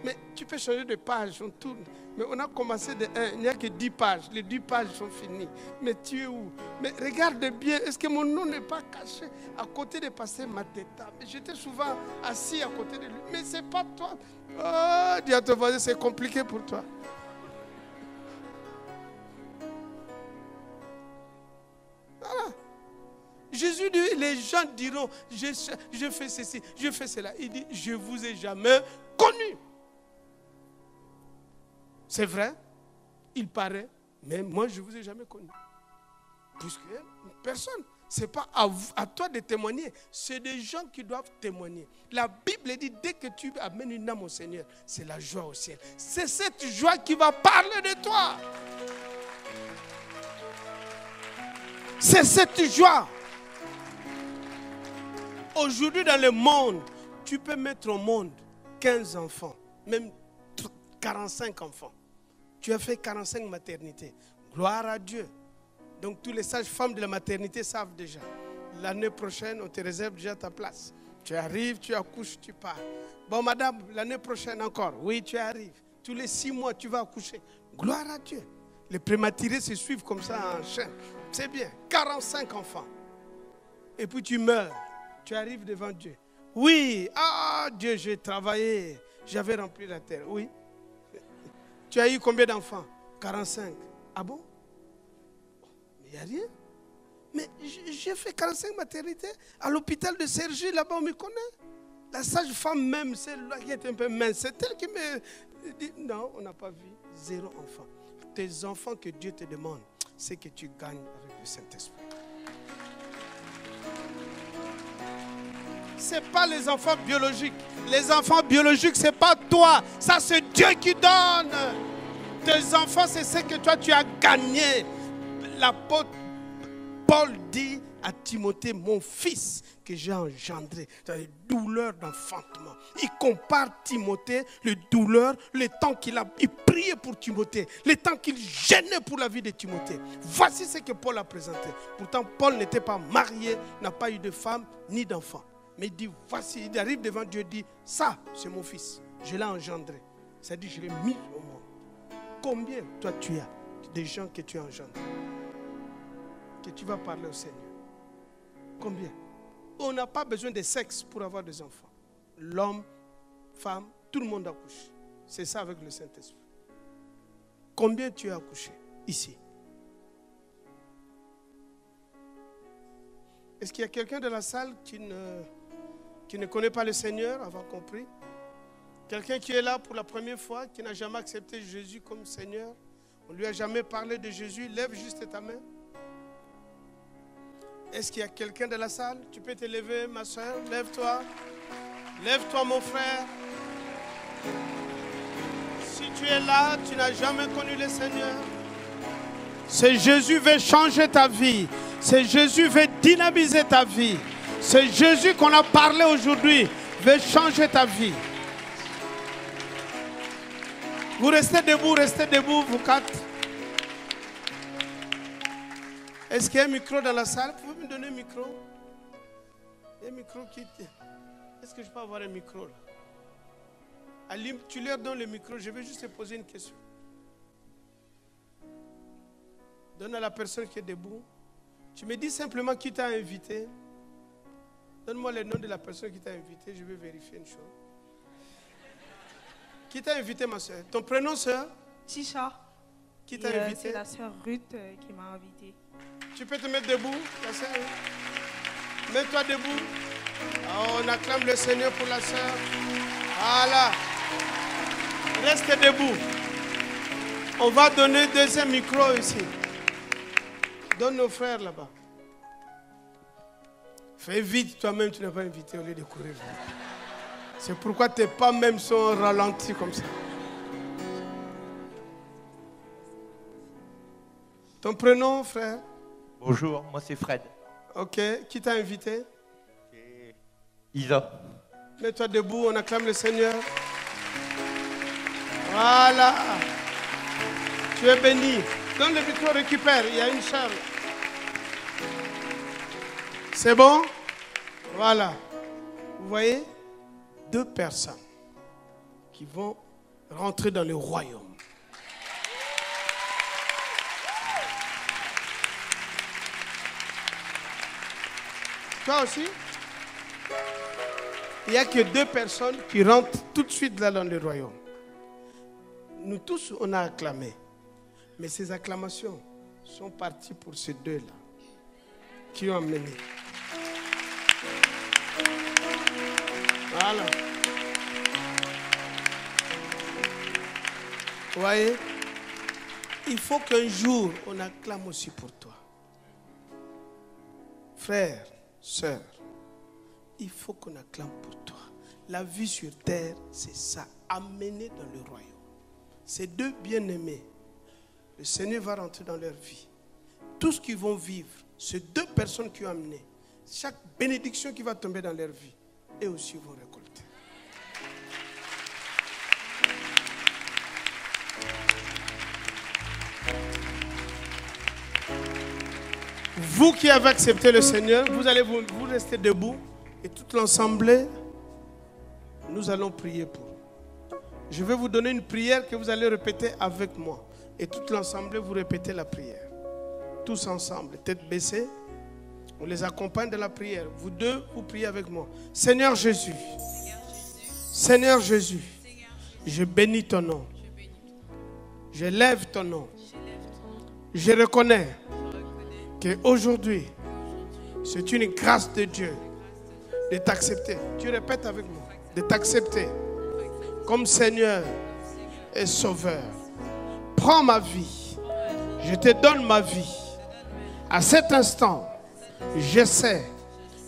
Mais tu peux changer de page, on tourne. Mais on a commencé de 1, il n'y a que 10 pages. Les 10 pages sont finies. Mais tu es où? Mais regarde bien, est-ce que mon nom n'est pas caché à côté de passer Mateta? Mais j'étais souvent assis à côté de lui. Mais ce n'est pas toi. Oh, dis à ton voisin, c'est compliqué pour toi. Voilà. Jésus dit, les gens diront, je fais ceci, je fais cela. Il dit, je ne vous ai jamais connu. C'est vrai, il paraît, mais moi je ne vous ai jamais connu. Puisque personne, ce n'est pas à toi de témoigner, c'est des gens qui doivent témoigner. La Bible dit, dès que tu amènes une âme au Seigneur, c'est la joie au ciel. C'est cette joie qui va parler de toi. C'est cette joie. Aujourd'hui dans le monde, tu peux mettre au monde 15 enfants, même 45 enfants. Tu as fait 45 maternités. Gloire à Dieu. Donc tous les sages-femmes de la maternité savent déjà. L'année prochaine, on te réserve déjà ta place. Tu arrives, tu accouches, tu pars. Bon madame, l'année prochaine encore. Oui, tu arrives. Tous les 6 mois, tu vas accoucher. Gloire à Dieu. Les prématurés se suivent comme ça en chaîne. C'est bien. 45 enfants. Et puis tu meurs. Tu arrives devant Dieu. Oui, Dieu, j'ai travaillé. J'avais rempli la terre. Oui. Tu as eu combien d'enfants? 45. Ah bon? Mais il n'y a rien. Mais j'ai fait 45 maternités à l'hôpital de Cergy, là-bas on me connaît. La sage-femme même, celle-là qui est un peu mince, c'est elle qui me dit, non, on n'a pas vu. 0 enfant. Tes enfants que Dieu te demande, c'est que tu gagnes avec le Saint-Esprit. Ce n'est pas les enfants biologiques. Les enfants biologiques, ce n'est pas toi. Ça, c'est Dieu qui donne. Tes enfants, c'est ce que toi, tu as gagné. L'apôtre Paul dit à Timothée, mon fils que j'ai engendré, dans les douleurs d'enfantement. Il compare Timothée, les douleurs, le temps qu'il priait pour Timothée, le temps qu'il gênait pour la vie de Timothée. Voici ce que Paul a présenté. Pourtant, Paul n'était pas marié, n'a pas eu de femme ni d'enfant. Mais il dit, voici, il arrive devant Dieu et dit, ça, c'est mon fils, je l'ai engendré. C'est-à-dire, je l'ai mis au monde. Combien, toi, tu as des gens que tu as engendrés, que tu vas parler au Seigneur? Combien? On n'a pas besoin de sexe pour avoir des enfants. L'homme, femme, tout le monde accouche. C'est ça avec le Saint-Esprit. Combien tu as accouché ici? Est-ce qu'il y a quelqu'un de la salle qui ne connaît pas le Seigneur, avoir compris? Quelqu'un qui est là pour la première fois, qui n'a jamais accepté Jésus comme Seigneur? On ne lui a jamais parlé de Jésus? Lève juste ta main. Est-ce qu'il y a quelqu'un de la salle? Tu peux te lever, ma soeur. Lève-toi. Lève-toi, mon frère. Si tu es là, tu n'as jamais connu le Seigneur. C'est Jésus veut changer ta vie. C'est Jésus veut dynamiser ta vie. C'est Jésus qu'on a parlé aujourd'hui veut changer ta vie. Vous restez debout, vous quatre. Est-ce qu'il y a un micro dans la salle? Vous pouvez me donner un micro? Il y a un micro qui... Est-ce que je peux avoir un micro là? Alim, tu leur donnes le micro, je vais juste te poser une question. Donne à la personne qui est debout. Tu me dis simplement qui t'a invité. Donne-moi le nom de la personne qui t'a invité, je vais vérifier une chose. Qui t'a invité, ma soeur? Ton prénom, soeur? Tisha. Qui t'a invité? C'est la soeur Ruth qui m'a invité. Tu peux te mettre debout, la soeur? Mets-toi debout. Oh, on acclame le Seigneur pour la soeur. Voilà. Reste debout. On va donner deuxième micro ici. Donne nos frères là-bas. Fais vite, toi-même, tu n'as pas invité au lieu de courir. C'est pourquoi tes pas même sont ralentis comme ça. Ton prénom, frère? Bonjour, moi c'est Fred. Ok, qui t'a invité? C'est Isa. Mets-toi debout, on acclame le Seigneur. Voilà. Tu es béni. Donne le micro, récupère, il y a une sœur. C'est bon? Voilà. Vous voyez? 2 personnes qui vont rentrer dans le royaume. Toi aussi? Il n'y a que 2 personnes qui rentrent tout de suite là dans le royaume. Nous tous, on a acclamé. Mais ces acclamations sont parties pour ces 2-là qui ont amené. Voilà. Vous voyez? Il faut qu'un jour, on acclame aussi pour toi. Frère, sœur, il faut qu'on acclame pour toi. La vie sur terre, c'est ça, amener dans le royaume. Ces 2 bien-aimés, le Seigneur va rentrer dans leur vie. Tout ce qu'ils vont vivre, ces 2 personnes qui ont amené, chaque bénédiction qui va tomber dans leur vie, eux aussi vont récolter. Vous qui avez accepté le Seigneur, vous allez vous rester debout et toute l'assemblée, nous allons prier pour vous. Je vais vous donner une prière que vous allez répéter avec moi. Et toute l'assemblée, vous répétez la prière. Tous ensemble, tête baissée. On les accompagne de la prière. Vous deux, vous priez avec moi. Seigneur Jésus. Seigneur Jésus. Je bénis ton nom. Je lève ton nom. Je reconnais qu'aujourd'hui, c'est une grâce de Dieu de t'accepter. Tu répètes avec moi. De t'accepter comme Seigneur et Sauveur. Prends ma vie. Je te donne ma vie. À cet instant, je sais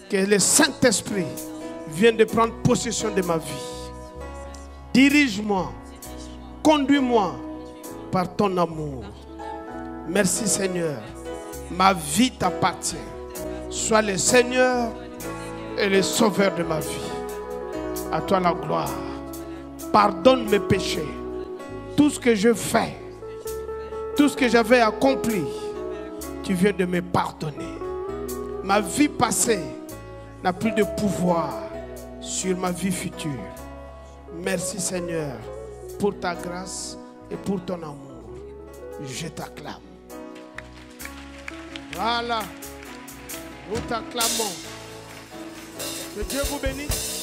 que le Saint-Esprit vient de prendre possession de ma vie. Dirige-moi. Conduis-moi par ton amour. Merci Seigneur. Ma vie t'appartient. Sois le Seigneur et le Sauveur de ma vie. À toi la gloire. Pardonne mes péchés. Tout ce que je fais, tout ce que j'avais accompli, tu viens de me pardonner. Ma vie passée n'a plus de pouvoir sur ma vie future. Merci Seigneur pour ta grâce et pour ton amour. Je t'acclame. Voilà. Nous t'acclamons. Que Dieu vous bénisse.